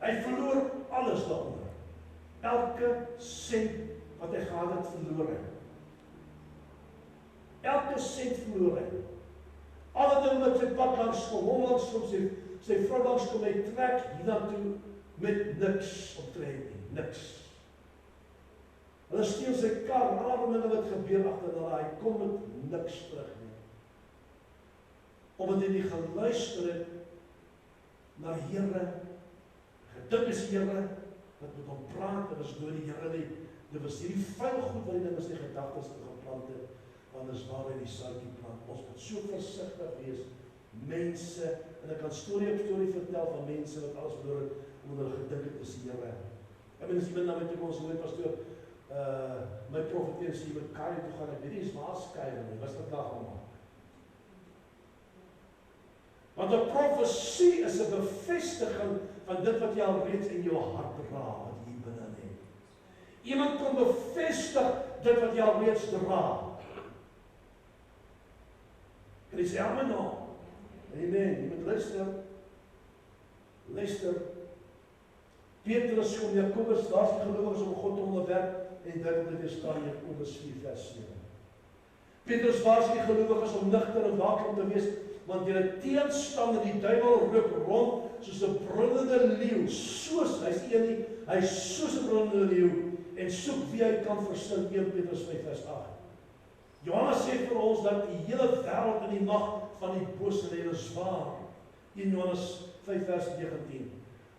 Hy verloor alles daaronder. Elke sent wat hy gehad het, verloor hy. Elke sent verloor hy. Alle dinge wat sy pad langs kom, hom langs kom, sy vrou langs kom, hy trek hiernatoe met niks optrek nie, niks. Hulle steel sy kar, en alle dinge wat gebeur agter hulle, hy kom met niks terug nie. Omdat hy nie geluister het na die Here, gedink is die Here, wat met hom praat, dit was door die Here nie, dit was hierdie vuil goed wat die ding is die gedagtes geplant het, want dis waar hy die saadjie plant. Ons moet so versigtig wees, mense, en ek kan storie op storie vertel van mense wat alles verloor het, omdat hulle gedink het is die Here. Ek meen, as iemand na my toe kom, ons hoor pastoor, my profeteer sê, jy moet Kaai toe gaan, ek weet nie eens waar is Kaai nie, was dit daar allemaal. Want 'n profesie is 'n bevestiging van dit wat jy al reeds in jou hart dra, wat jy binne het. Iemand kan bevestig dit wat jy al reeds dra. En jy sê, amen nou. Amen, jy moet luister. Luister. Petrus kom Jakobus, daar is die gelowiges om God te onderwerp, en dit wil weerstaan Jakobus 4 vers 7. Petrus waarsku die gelowiges om nugter en waaksaam te wees, want julle teenstander die duiwel loop rond soos 'n brullende leeu, hy is een nie, hy is soos 'n brullende leeu, en soek wie hy kan verslind, 1 Petrus 5 vers 8. Johannes sê vir ons dat die hele wêreld in die mag van die bose lê, is waar. 1 Johannes 5 vers 19.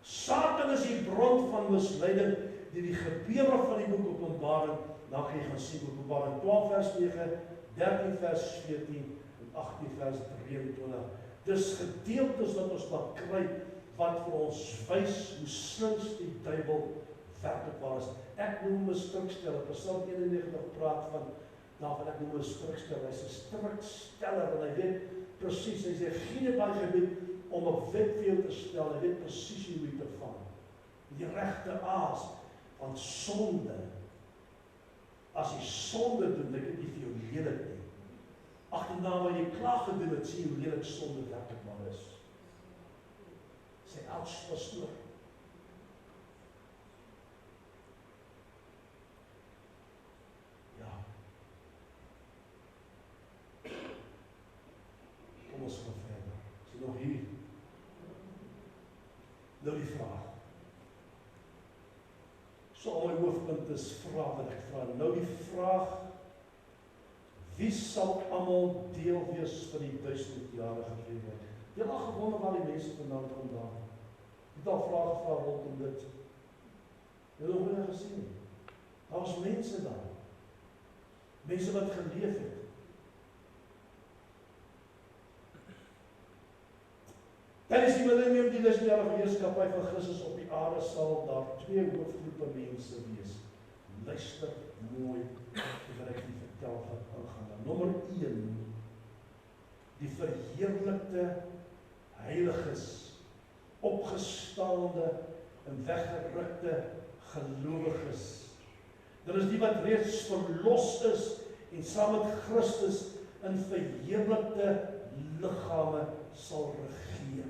Satan is die bron van misleiding, die gebeure van die boek Openbaring, dan gaan jy gaan sien, Openbaring 12 vers 9, 13 vers 14, 18 vers 23. Dis gedeeltes wat ons mag kry, wat vir ons wys hoe slinks die duiwel werklik waar is. Ek noem 'n stukstelle, Psalm 91 praat van, daarvan ek noem 'n skrifsteller, hy's 'n skrifsteller, en hy weet presies, hy sê, geen baie gebied om 'n wet vir jou te stel, hy weet presies hoe jy te vang. Die regte aas van sonde. As jy sonde doen, dit is nie vir jou lelik nie. Agterna waar jy klaar gedoen het, sien jy hoe lelik sonde werklik maar is. Sy ouds pastoor. Ja. Kom ons gaan verder. Is jy nog hier? Nou die vraag. So al my hoofpunt is vraag wat ek vra. Nou die vraag, wie sal almal deel wees van die 1000-jarige vrede? Jy het al gewonder waar die mense vandaan kom daar. Jy het al vrae gevra rondom dit. Jy het nog nie gesien nie. Daar was mense daar. Mense wat geleef het. Tijdens die millennium, die 1000-jarige heerskappy van Christus op die aarde, sal daar 2 hoofgroepe mense wees. Luister mooi, wat ek nie vertel wat aangaan. Nommer 1, die verheerlikte heiliges, opgestaande en weggerukte gelowiges. Dit is die wat reeds verlos is en saam met Christus in verheerlikte liggame sal regeer.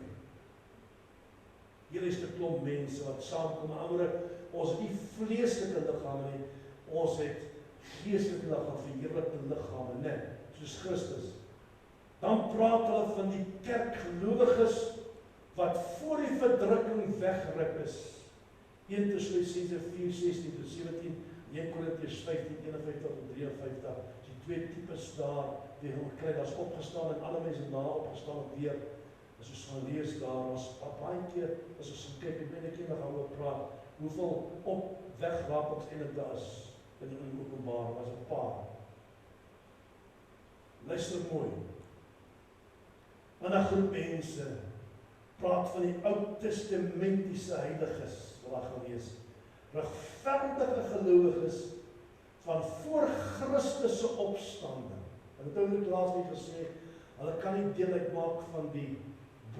Hier is 'n klomp mense wat saamkom, ons het nie vleeslike liggame nie, ons het geestelike liggame, verheerlikte liggame, net soos Christus. Dan praat hulle van die kerkgelowiges wat voor die verdrukking weggeruk is. 1 Tessalonisense 4:16-17, 1 Korintiërs 15:51-53, die 2 tipes daar, die hulle kry, daar's opgestaan en alle mense na opgestaan weer. As ons gaan lees daar, ons baie keer, as ons gaan kyk, ek ben ek nog gaan oor praat, hoeveel wegwapings en dit daar is, in die Openbaring, was 'n paar. Luister mooi. En 'n groep mense praat van die Ou Testamentiese heiliges, wat daar gaan lees. Regverdige gelowiges van voor Christus se opstanding. En dit het ook laas nie gesê, hulle kan nie deel uitmaak van die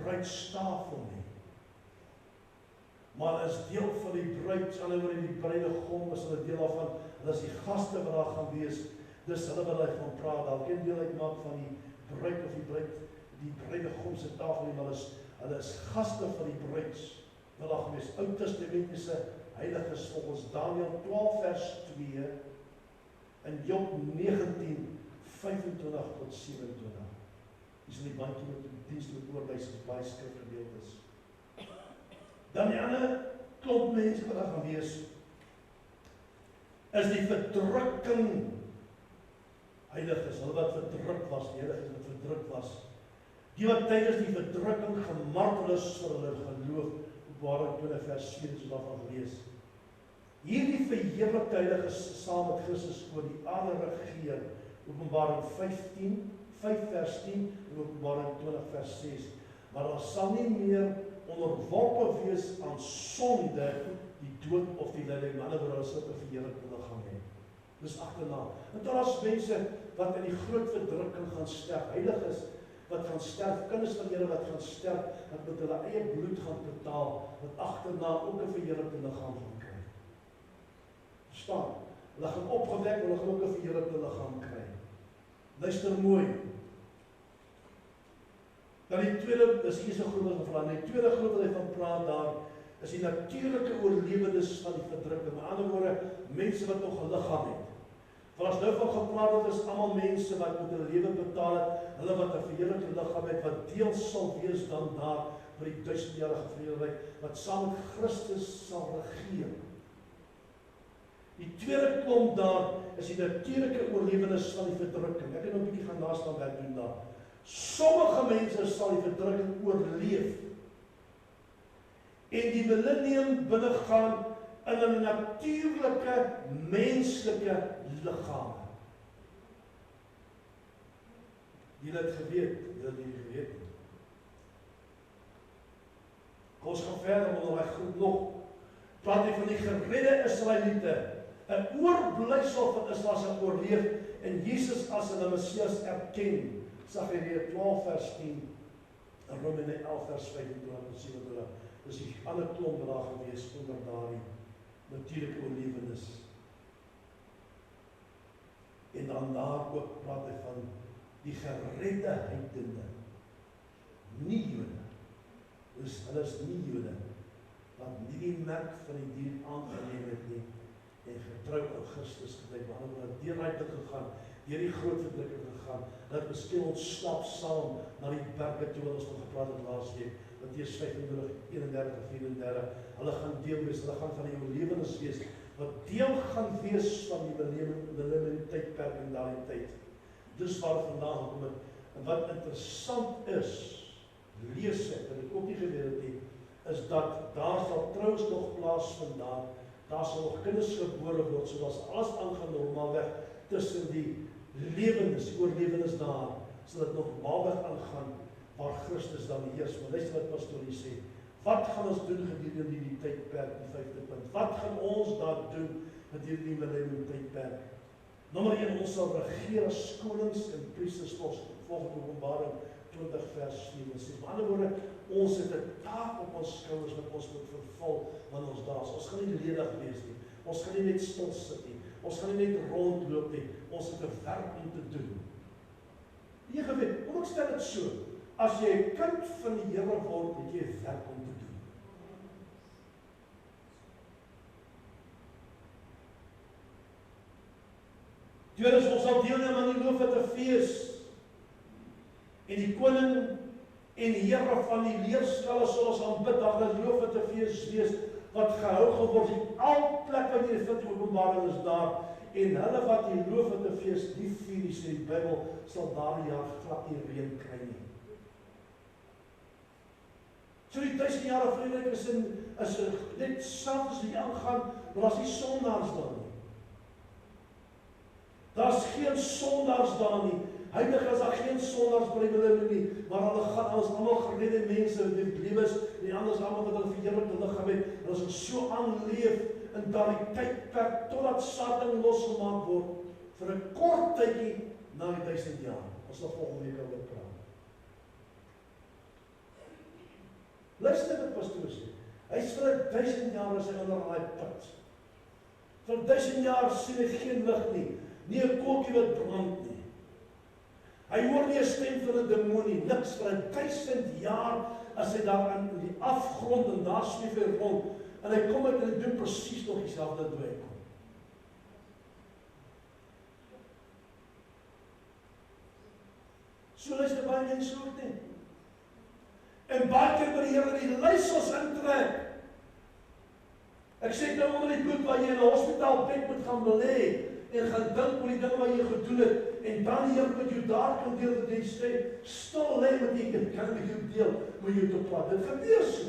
bruidstafel nie. Maar hulle is deel van die bruid, alhoewel die bruidegom is hulle deel daarvan, hulle is die gaste wat daar gaan wees, dis hulle wat hy van praat, hulle kan deel uitmaak van die bruid of die bruidegom se tafel nie, maar hulle is gaste van die bruid, wat daar gewees, Ou Testamentiese heiliges volgens Daniël 12 vers 2 en Job 19, 25-27. Dis in die bandjie met die diens met oorwys wat baie skrifgedeeltes. Dan die ander klomp mense wat daar gaan wees, is die verdrukking heiliges, hulle wat verdruk was, die heiliges wat verdruk was, die wat tydens die verdrukking gemartel is vir hulle geloof, Openbaring 20 vers 7 soos daarvan gelees. Hierdie verheerlikte heiliges saam met Christus oor die aarde regeer, Openbaring 5 vers 10 en Openbaring 20 vers 6. Maar daar sal nie meer onderworpe wees aan sonde, die dood of die lyding, maar ander hulle sal 'n verheerlikte liggaam hê. Dis agterna. En daar is mense wat in die groot verdrukking gaan sterf, heiliges wat gaan sterf, kinders van Here wat gaan sterf, wat met hulle eie bloed gaan betaal, wat agterna ook 'n verheerlikte liggaam gaan kry. Verstaan? Hulle gaan opgewek, hulle gaan ook 'n verheerlikte liggaam kry. Luister mooi. Dan die tweede, dis hier so groot wat van die tweede groep wat hy van praat daar, is die natuurlike oorlewendes van die verdrukking. Met ander woorde, mense wat nog 'n liggaam het. Want as nou van gepraat het, is almal mense wat met hulle lewe betaal het, hulle wat 'n verheerlikte liggaam het, wat deel sal wees dan daar by die 1000-jarige vrederyk, wat saam met Christus sal regeer. Die tweede klomp daar is die natuurlike oorlewendes van die verdrukking. Ek het nog 'n bietjie gaan naslaanwerk doen daar. Sommige mense sal die verdrukking oorleef en die millennium binnegaan in 'n natuurlike, menslike liggaam. Julle het geweet, julle het nie geweet nie. Kom ons gaan verder onder daai groep nog. Praat nie van die geredde Israeliete 'n oorblyfsel van Israel sal oorleef en Jesus as hulle Messias erken. Sagaria 12 vers 10 en Romeine 11 vers 25 en 27. Dis die ander klomp wat daar gewees onder daardie natuurlike oorlewenis. En dan daar ook praat hy van die geredde heidene, nie Jode. Dus hulle is nie Jode, wat nie die merk van die dier aangeneem het nie, en getrou aan Christus gebly, maar hulle het deur daai ding gegaan, deur die groot verdrukking gegaan, dat miskien ontsnap saam na die berge toe, wat ons nog gepraat het laas week, Matteus 25, 31 en 34, hulle gaan deel wees, hulle gaan van die oorlewenis wees, wat deel gaan wees van die millennium tydperk in daardie tyd. Dis waar vandaan gekom het. En wat interessant is, lees ek, en ek ook nie geweet het nie, is dat daar sal trouens nog plaasvind daar sal nog kinders gebore word, sodat alles aangaan normaalweg tussen die lewenis, oorlewenis daar, sodat dit normaalweg aangaan, waar Christus dan heers. Maar luister wat pastorie sê, wat gaan ons doen gedurende die tydperk, die 5de punt? Wat gaan ons daar doen gedurende die millennium tydperk? Nommer 1, ons sal regeer as konings en priesters volgens Openbaring 20 vers 4 en 6. Met ander woorde, ons het 'n taak op ons skouers wat ons moet vervul wanneer ons daar is. Ons gaan nie ledig wees nie. Ons gaan nie net stil sit nie. Ons gaan nie net rondloop nie. Ons het 'n werk om te doen. Jy geweet, kom ek stel dit so. As jy 'n kind van die Here word, het jy 'n werk om te doen. Tweedens, ons sal deelneem aan die Loofhutefees. En die koning en die Here van die leerskale sal ons aanbid, daar gaan Loofhutefees wees, wat gehou geword het, al plek wat jy vind, Openbaring is daar, en hulle wat die Loofhutefees nie vier, sê die Bybel, sal daardie jaar glad nie reën kry nie. So die 1000 jaar vredelik is net selfs as jy aangaan, maar as die sondaars daar nie. Daar's geen sondaars daar nie. Heilig is daar geen sondaars by hulle nie, maar hulle gaan ons almal geredde mense met lewens, en die anders almal wat hulle verheerlikte liggaam het, en ons is so aanleef in daardie tydperk totdat Satan losgemaak word vir 'n kort tydjie na die 1000 jaar. Ons sal volgende week oor praat. Luister wat pastoor sê. Hy is vir 1000 jaar as hy onder daai put. Vir 1000 jaar sien hy geen lig nie. Nie 'n kokkie wat brand nie. Hy hoor nie 'n stem van 'n demonie, niks vir 1000 jaar as hy daar in die afgrond en daar sweef hy rond en hy kom uit en hy doen presies nog dieselfde wat hy kom. So luister baie mense ook nie. En baie keer by die Here die leiersels intrek. Ek sê nou onder die bloed waar jy in 'n hospitaal bed moet gaan belê en gaan dink oor die dinge wat jy gedoen het, en dan die Here met jou daar kan deel dat jy sê, stil lê met die kind, kan met jou deel, met jou te praat. Dit gebeur so.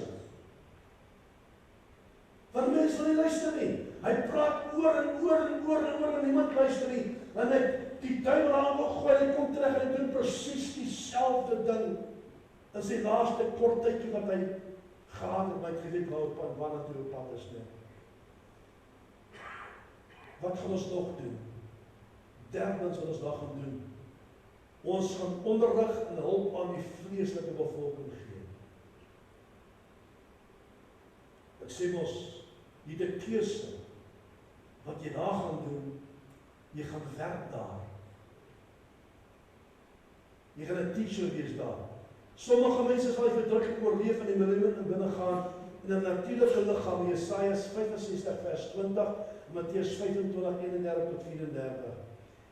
Want mense wil nie luister nie. Hy praat oor en oor en oor en oor en niemand luister nie. En hy die duiwel aan wil gooi, hy kom terug en hy doen presies dieselfde ding. In sy laaste kort tydjie wat hy gehad het, my het geweet waar toe op pad is nie. Wat gaan ons nog doen? Derdens wat ons daar gaan doen. Ons gaan onderrig en hulp aan die vleeslike bevolking gee. Ek sê mos, jy het 'n keuse wat jy daar gaan doen. Jy gaan werk daar. Jy gaan 'n teacher wees daar. Sommige mense sal die verdrukking oorleef in die millennium en binne gaan in 'n natuurlike liggaam, Jesaja 65 vers 20, Matteus 25, 31 tot 34.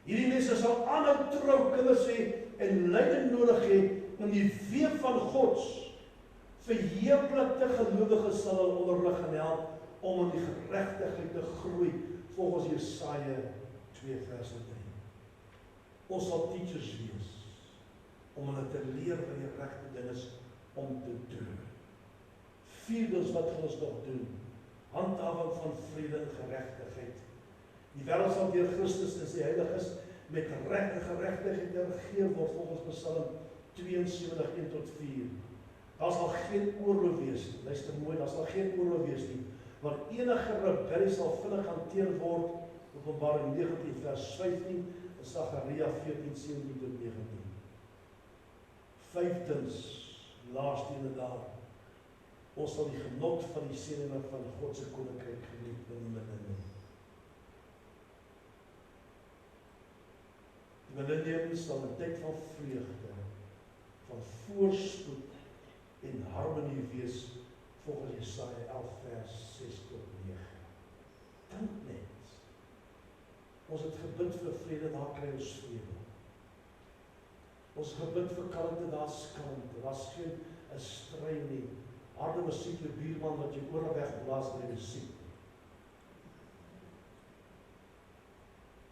Hierdie mense sal aanhou trou kinders hê en lyding nodig hê in die weë van Gods verheerlikte gelowiges sal hulle onderrig en help om in die geregtigheid te groei volgens Jesaja 2 vers 3. Ons sal teachers wees om hulle te leer wat die regte ding is om te doen. Vierdens, wat gaan ons nog doen? Handhawing van vrede en geregtigheid. Die wêreld sal deur Christus en sy heiliges met reg en geregtigheid regeer word volgens Psalm 72, 1 tot 4. Daar sal geen oorlog wees nie. Luister mooi, daar sal geen oorlog wees nie, want enige rebellie sal vinnig hanteer word Openbaring 19 vers 15 en Sagaria 14, 17 tot 19. Vyftens, laaste ene daar, ons sal die genot van die seëninge van God se koninkryk geniet in die millennium. Die millennium sal 'n tyd van vreugde, van voorspoed en harmonie wees volgens Jesaja 11 vers 6 tot 9. Dink net. Ons het gebid vir vrede, daar kry ons vrede. Ons gebid vir kalmte, daar's kalmte. Daar's geen 'n stryd nie. Harde musiek, die buurman wat jou ore wegblaas met die musiek.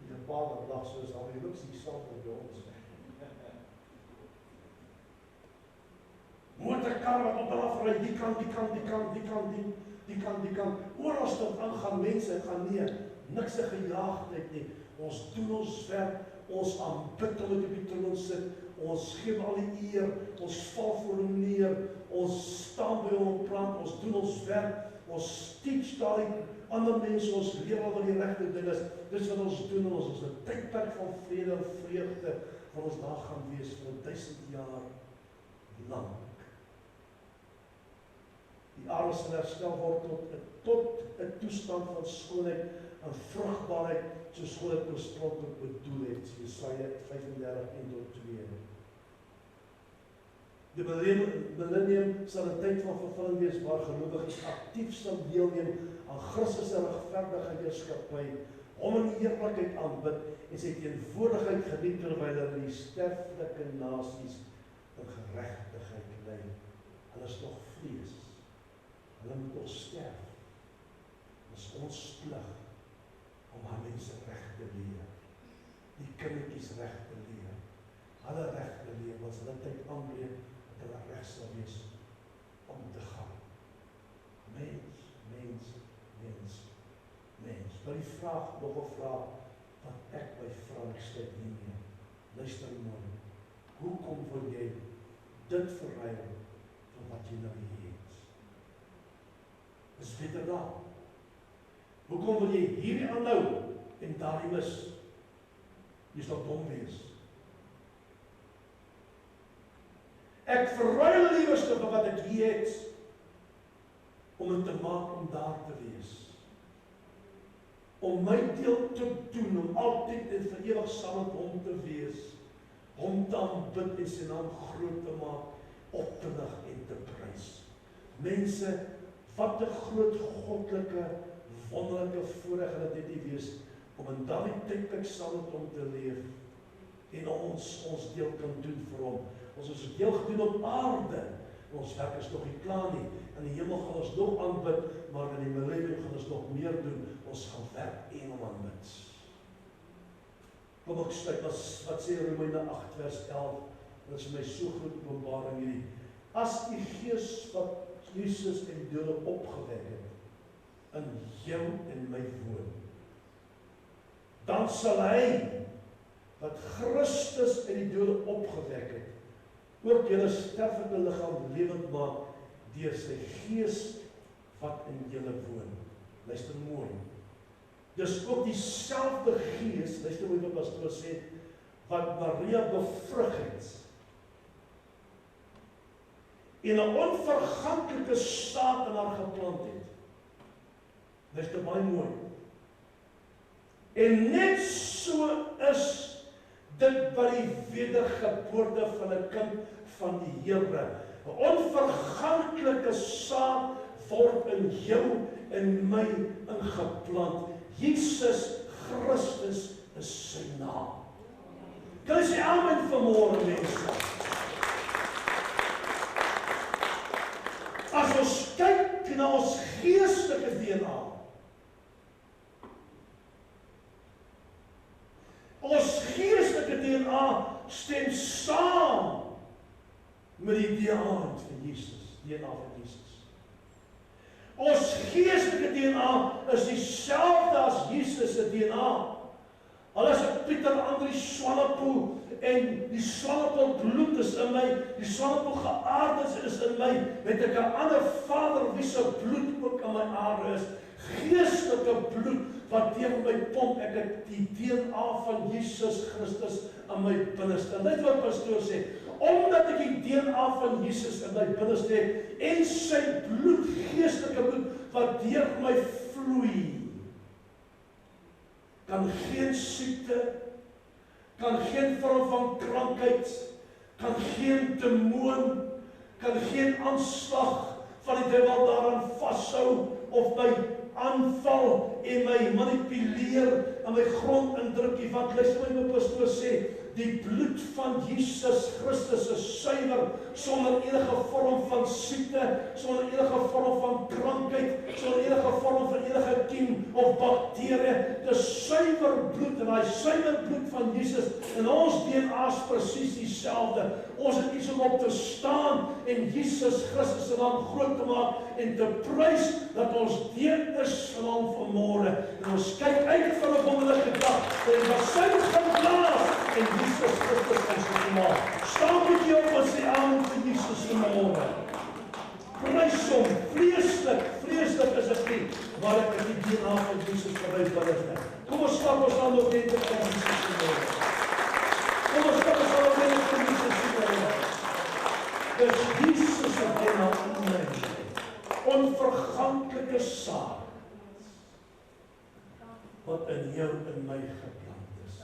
Die pa wat lag soos al die luks die sal by ons. Motorkar wat op en af ry, die kant. Oral wat aangaan mense, en gaan nee, niks 'n gejaagdheid nie. Ons doen ons werk, ons aanbid om op die troon sit, ons gee al die eer, ons val voor hom neer, ons staan by hom plant, ons doen ons werk, ons teach daai ander mense, ons leer wat die regte ding is. Dis wat ons doen, en ons is 'n tydperk van vrede en vreugde wat ons daar gaan wees vir 1000 jaar lank. Die aarde sal herstel word tot 'n toestand van skoonheid en vrugbaarheid, soos God dit oorspronklik bedoel het. Jesaja 35, 1-2. Die millennium sal 'n tyd van vervulling wees waar gelowiges aktief sal deelneem aan Christus se regverdige heerskappy, hom in eerlikheid aanbid en sy teenwoordigheid geniet terwyl hulle die sterflike nasies in geregtigheid lei. Hulle is nog vlees. Hulle moet nog sterf. Dis ons plig om aan mense reg te leer. Die kindertjies reg te leer. Hulle reg te leer, want hulle tyd aanbreek dat hulle reg sal wees om te gaan. Mens. Maar die vraag, nog 'n vraag, wat ek by Frank sluit nie meer. Luister mooi. Hoekom wil jy dit verruil van wat jy nou het? Dis beter daar. Hoekom wil jy hierdie aanhou en daardie mis? Jy sal dom wees. Ek verruil liewerste vir wat ek hier het, om dit te maak om daar te wees. Om my deel te doen, om altyd en vir ewig saam met hom te wees, hom te aanbid en sy naam groot te maak, op te lig en te prys. Mense, wat 'n groot goddelike, wonderlike voorreg gaan dit nie wees, om in daardie tydperk saam met hom te leef, en ons deel kan doen vir hom. Ons is deel gedoen op aarde, ons werk is nog nie klaar nie. In die hemel gaan ons nog aanbid, maar in die millennium gaan ons nog meer doen. Ons gaan werk en om aanbid. Kom ek sluit, wat sê Romeine 8 vers 11, dit is vir my so groot openbaring hierdie. As die Gees wat Jesus in die dode opgewek het, in jou en my woon, dan sal hy, wat Christus in die dode opgewek het, ook julle sterflike liggaam lewend maak, deur sy Gees wat in julle woon. Luister mooi. Dis ook dieselfde Gees, luister mooi wat pastoor sê, wat Maria bevrug het, en 'n onverganklike saad in haar geplant het. Luister baie mooi. En net so is dit by die wedergeboorte van 'n kind van die Here. 'n Onverganklike saad word in jou en my ingeplant. Jesus Christus is sy naam. Kan jy sê amen vanmôre, mense? As ons kyk na ons geestelike DNA, ons geestelike DNA stem saam met die DNA van Jesus, DNA van Jesus. Ons geestelike DNA is dieselfde as Jesus se DNA. Al is ek Pieter Andrie Swanepoel en die Swanepoel bloed is in my, die Swanepoel geaardes is in my, met ek 'n ander Vader wie se bloed ook in my aarde is, geestelike bloed wat deur my pomp, ek het die DNA van Jesus Christus in my binneste. Dit wat pastoor sê, omdat ek die DNA van Jesus in my binneste het, en sy bloed, geestelike bloed, wat deur my vloei, kan geen siekte, kan geen vorm van krankheid, kan geen demoon, kan geen aanslag van die duiwel daaraan vashou, of my aanval en my manipuleer en my grond indruk. Want luister my pastoor sê, die bloed van Jesus Christus is suiwer, sonder enige vorm van siekte, sonder enige vorm van krankheid, sonder enige vorm van enige kiem of bakterie. Dit is suiwer bloed, en die suiwer bloed van Jesus, en ons DNA is presies dieselfde. Ons het iets om op te staan, en Jesus Christus se naam groot te maak, en te prys, dat ons deel is van hom vanmôre. En ons kyk uit van 'n wonderlike dag, dat die basuin gaan blaas, en Jesus Christus ons gemaak. Staan met jou op en sê amen vir Jesus vanmôre. Prys hom, vreeslik is ek nie, maar ek het die DNA van Jesus vir my binne. Kom ons stap ons dan nog net vir Jesus vanmôre. Kom ons stap ons dan nog net vir Jesus vanmôre. Dis Jesus se DNA in my, onverganklike saad, wat in jou en my geplant is.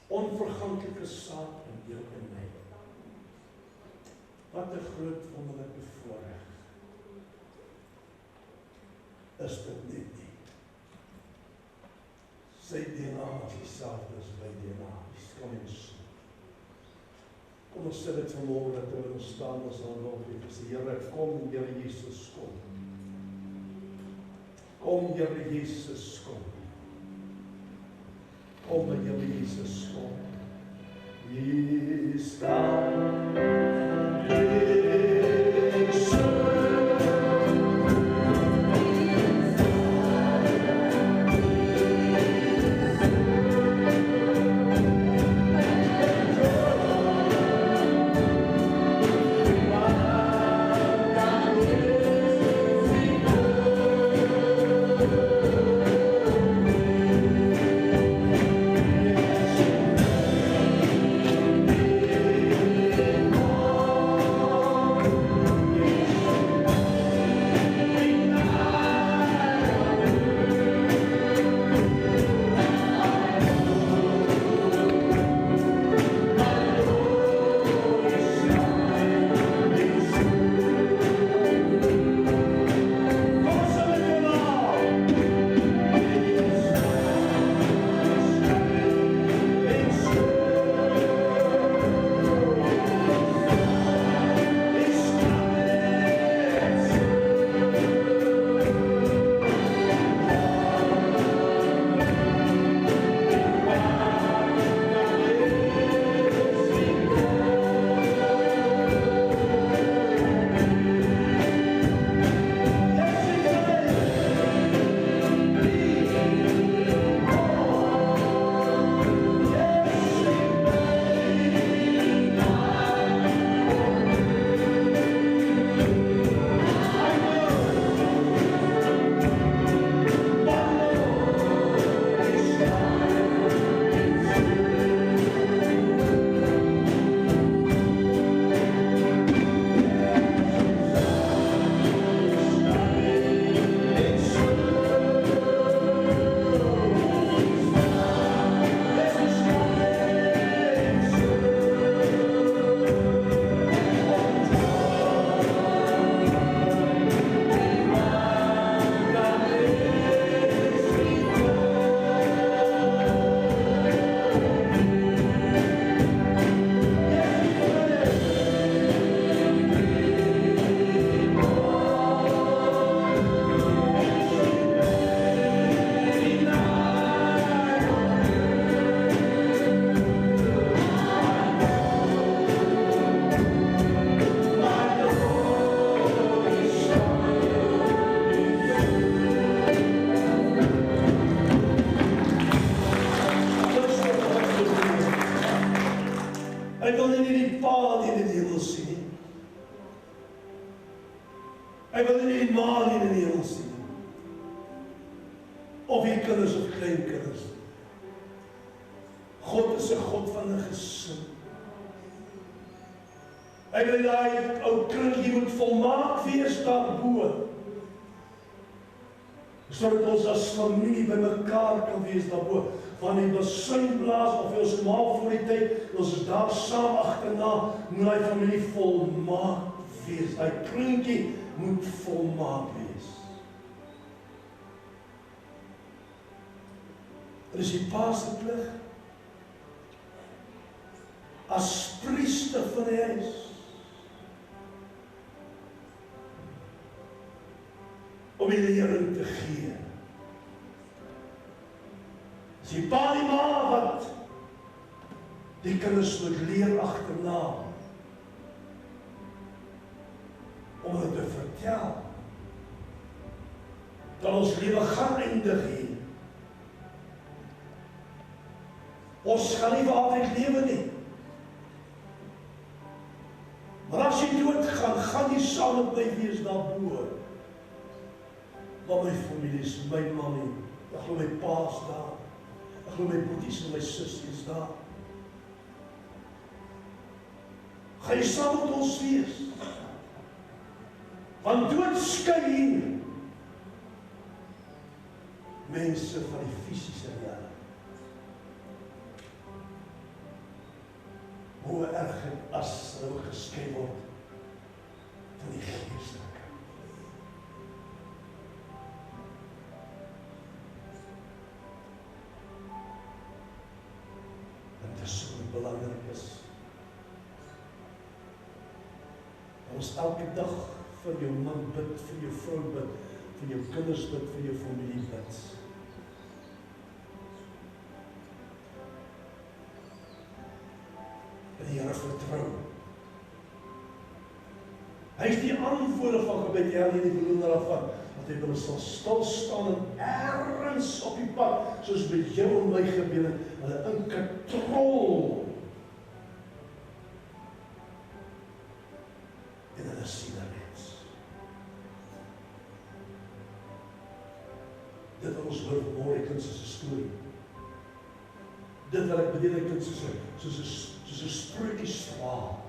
Onverganklike saad in jou en my. Wat 'n groot wonderlike voorreg is dit net nie. Sy DNA is dieselfde as my DNA. Kom ons. Kom ons sê dit vanmôre, dat ons staan ons aan op en sê, Here, kom, Here Jesus, kom. Kom, Here Jesus, kom. Kom, Here Jesus, kom. Hier staan Jesus. klein kinders. God is 'n God van 'n gesin. Hy wil daai ou kringetjie moet volmaak wees daarbo. Sodat ons as familie by mekaar kan wees daarbo. Wanneer die besuin blaas of ons maak voor die tyd, ons is daar saam agterna, moet daai familie volmaak wees. Daai kringetjie moet volmaak wees. Dit is die pa se plig as priester van die huis om die lering te gee. Dis die pa die ma wat die kinders moet leer agterna om hulle te vertel dat ons lewe gaan eindig hier. Ons gaan nie vir altyd lewe nie. Maar as jy doodgaan, gaan jy saam met my wees daarbo. Maar my familie is my mamie, ek glo my pa's daar, ek glo my boeties en my sussies daar. Gaan jy saam met ons wees? Want dood skei hier mense van die fisiese wêreld. Hoe erg as hulle geskei word van die geestelike. En dit is so belangrik is dat ons elke dag vir jou man bid, vir jou vrou bid, vir jou kinders bid, vir jou familie bid. En die Here vertrou. Hy is die antwoorde van gebed, die Here die bedoeling daarvan, dat hy hulle sal stilstaan en ergens op die pad, soos by jou en my gebeur het, hulle in kontrol. En hulle sien er mens. Dit wat ons hoor vanmôre, ek kind soos 'n storie. Dit wat ek bedien, ek kind soos 'n sprokiesverhaal.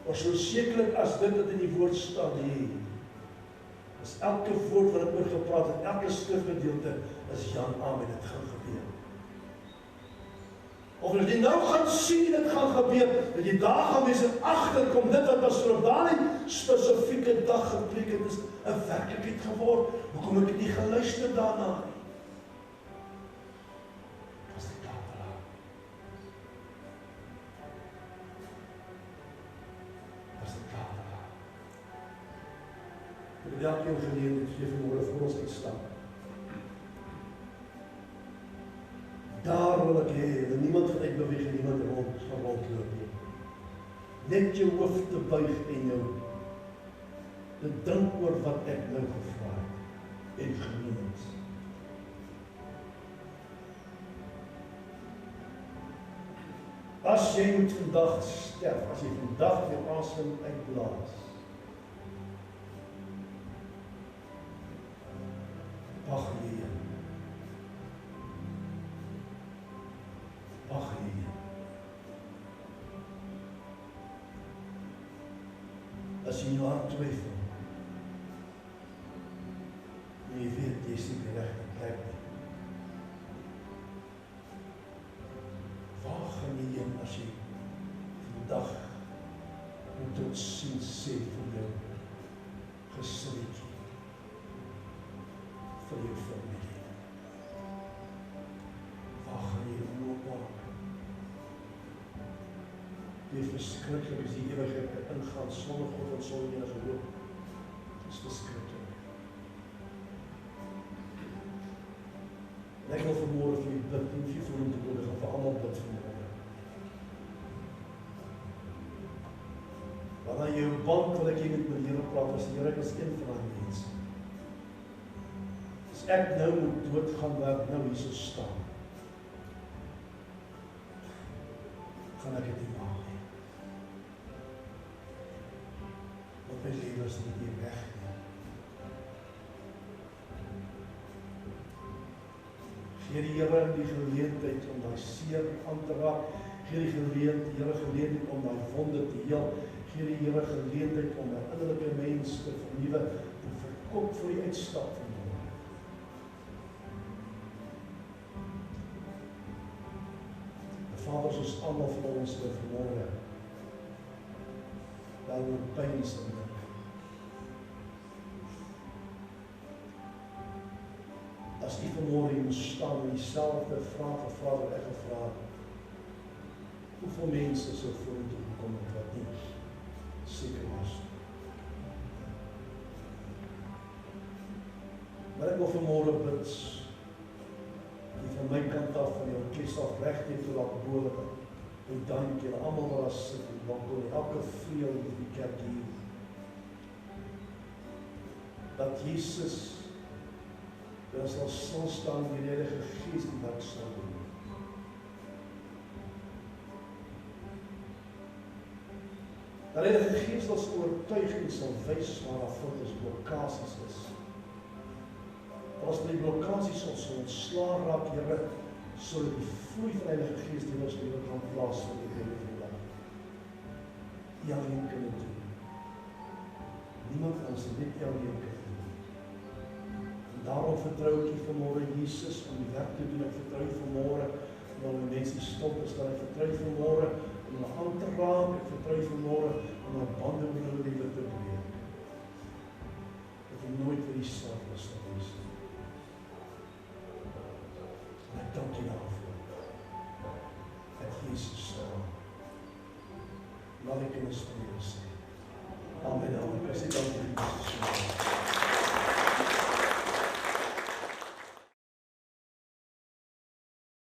Maar so sekerlik as dit wat in die woord staan hier, as elke woord wat ek oor gepraat het, elke skrifgedeelte is Jan Amen, dit gaan gebeur. Of as jy nou gaan sien dit gaan gebeur, dat jy daar gaan wees en agterkom, dit wat pastoor op daardie spesifieke dag gepreek het, is 'n werklikheid geword. Hoekom ek het nie geluister daarna nie? Was dit klaar te laat? Was dit klaar te laat? Ek het elke keer geleer, dat jy vanmôre voor ons uitstaan. Daar wil ek hê, dat niemand van uitbeweeg en niemand rondloop nie. Net jou hoof te buig en jou te dink oor wat ek nou gevra het en genoem het. As jy moet vandag sterf, as jy vandag jou asem uitblaas, wag jy. As jy jou hart twyfel, en jy weet, jy is nie die regte plek nie. Waar gaan jy heen as jy vandag moet totsiens sê vir jou gesinnetjie, vir jou familie? Waar gaan jy oopmaak? Dit is verskriklik as die ewigheid ingaan sonder God en sonder enige hoop. Dit is verskriklik. En ek wil vanmôre vir julle bid, nie vir julle vorentoe bid, ek gaan vir almal bid vanmôre. Wanneer jy jou band wil ek jy met die Here praat, as die Here is een van die mense. As ek nou moet doodgaan waar ek nou hier so staan, gaan ek dit nie maak nie. Want my lewe is nie hier weg nie. Gee die Here die geleentheid om daai seer aan te raak. Gee die geleentheid om daai wonde te heel. Gee die Here geleentheid om 'n innerlike mens te vernuwe, te verkoop vir die uitstap van hom. Vader, soos almal van ons vanmôre, daar word pyn in sy lewe. As jy vanmôre hier moes staan en dieselfde vraag gevra wat ek gevra het, hoeveel mense sou vorentoe gekom het wat nie seker was? Maar ek wil vanmôre bid, die van my kant af, van die orkes af, regtig tot op bo, en dankie aan almal wat daar sit, en balkon, elke vleuel in die kerk hier, dat Jesus daar sal staan die Heilige Gees die werk sal doen. Dat die Heilige Gees ons oortuig en sal wys waar daar volgens blokkasies is. Dat ons met die blokkasies ons ontslaan raak, Here, sodat die vloei van die Heilige Gees die ons lewe kan plaas vir die hele vandag. U alleen kan dit doen. Niemand anders net U alleen kan doen. En daarom vertrou ek U vanmôre, Jesus, om die werk te doen. Ek vertrou U vanmôre, omdat die mense stop is, dat ek vertrou U vanmôre om hulle aan te raak. Ek vertrou U vanmôre om hulle bande met hulle lewe te breek. Dat U nooit weer dieselfde sal wees. En ek dank U daarvoor. Dat Jesus staan. Laat ek in ons vrede sê. Amen. Amen.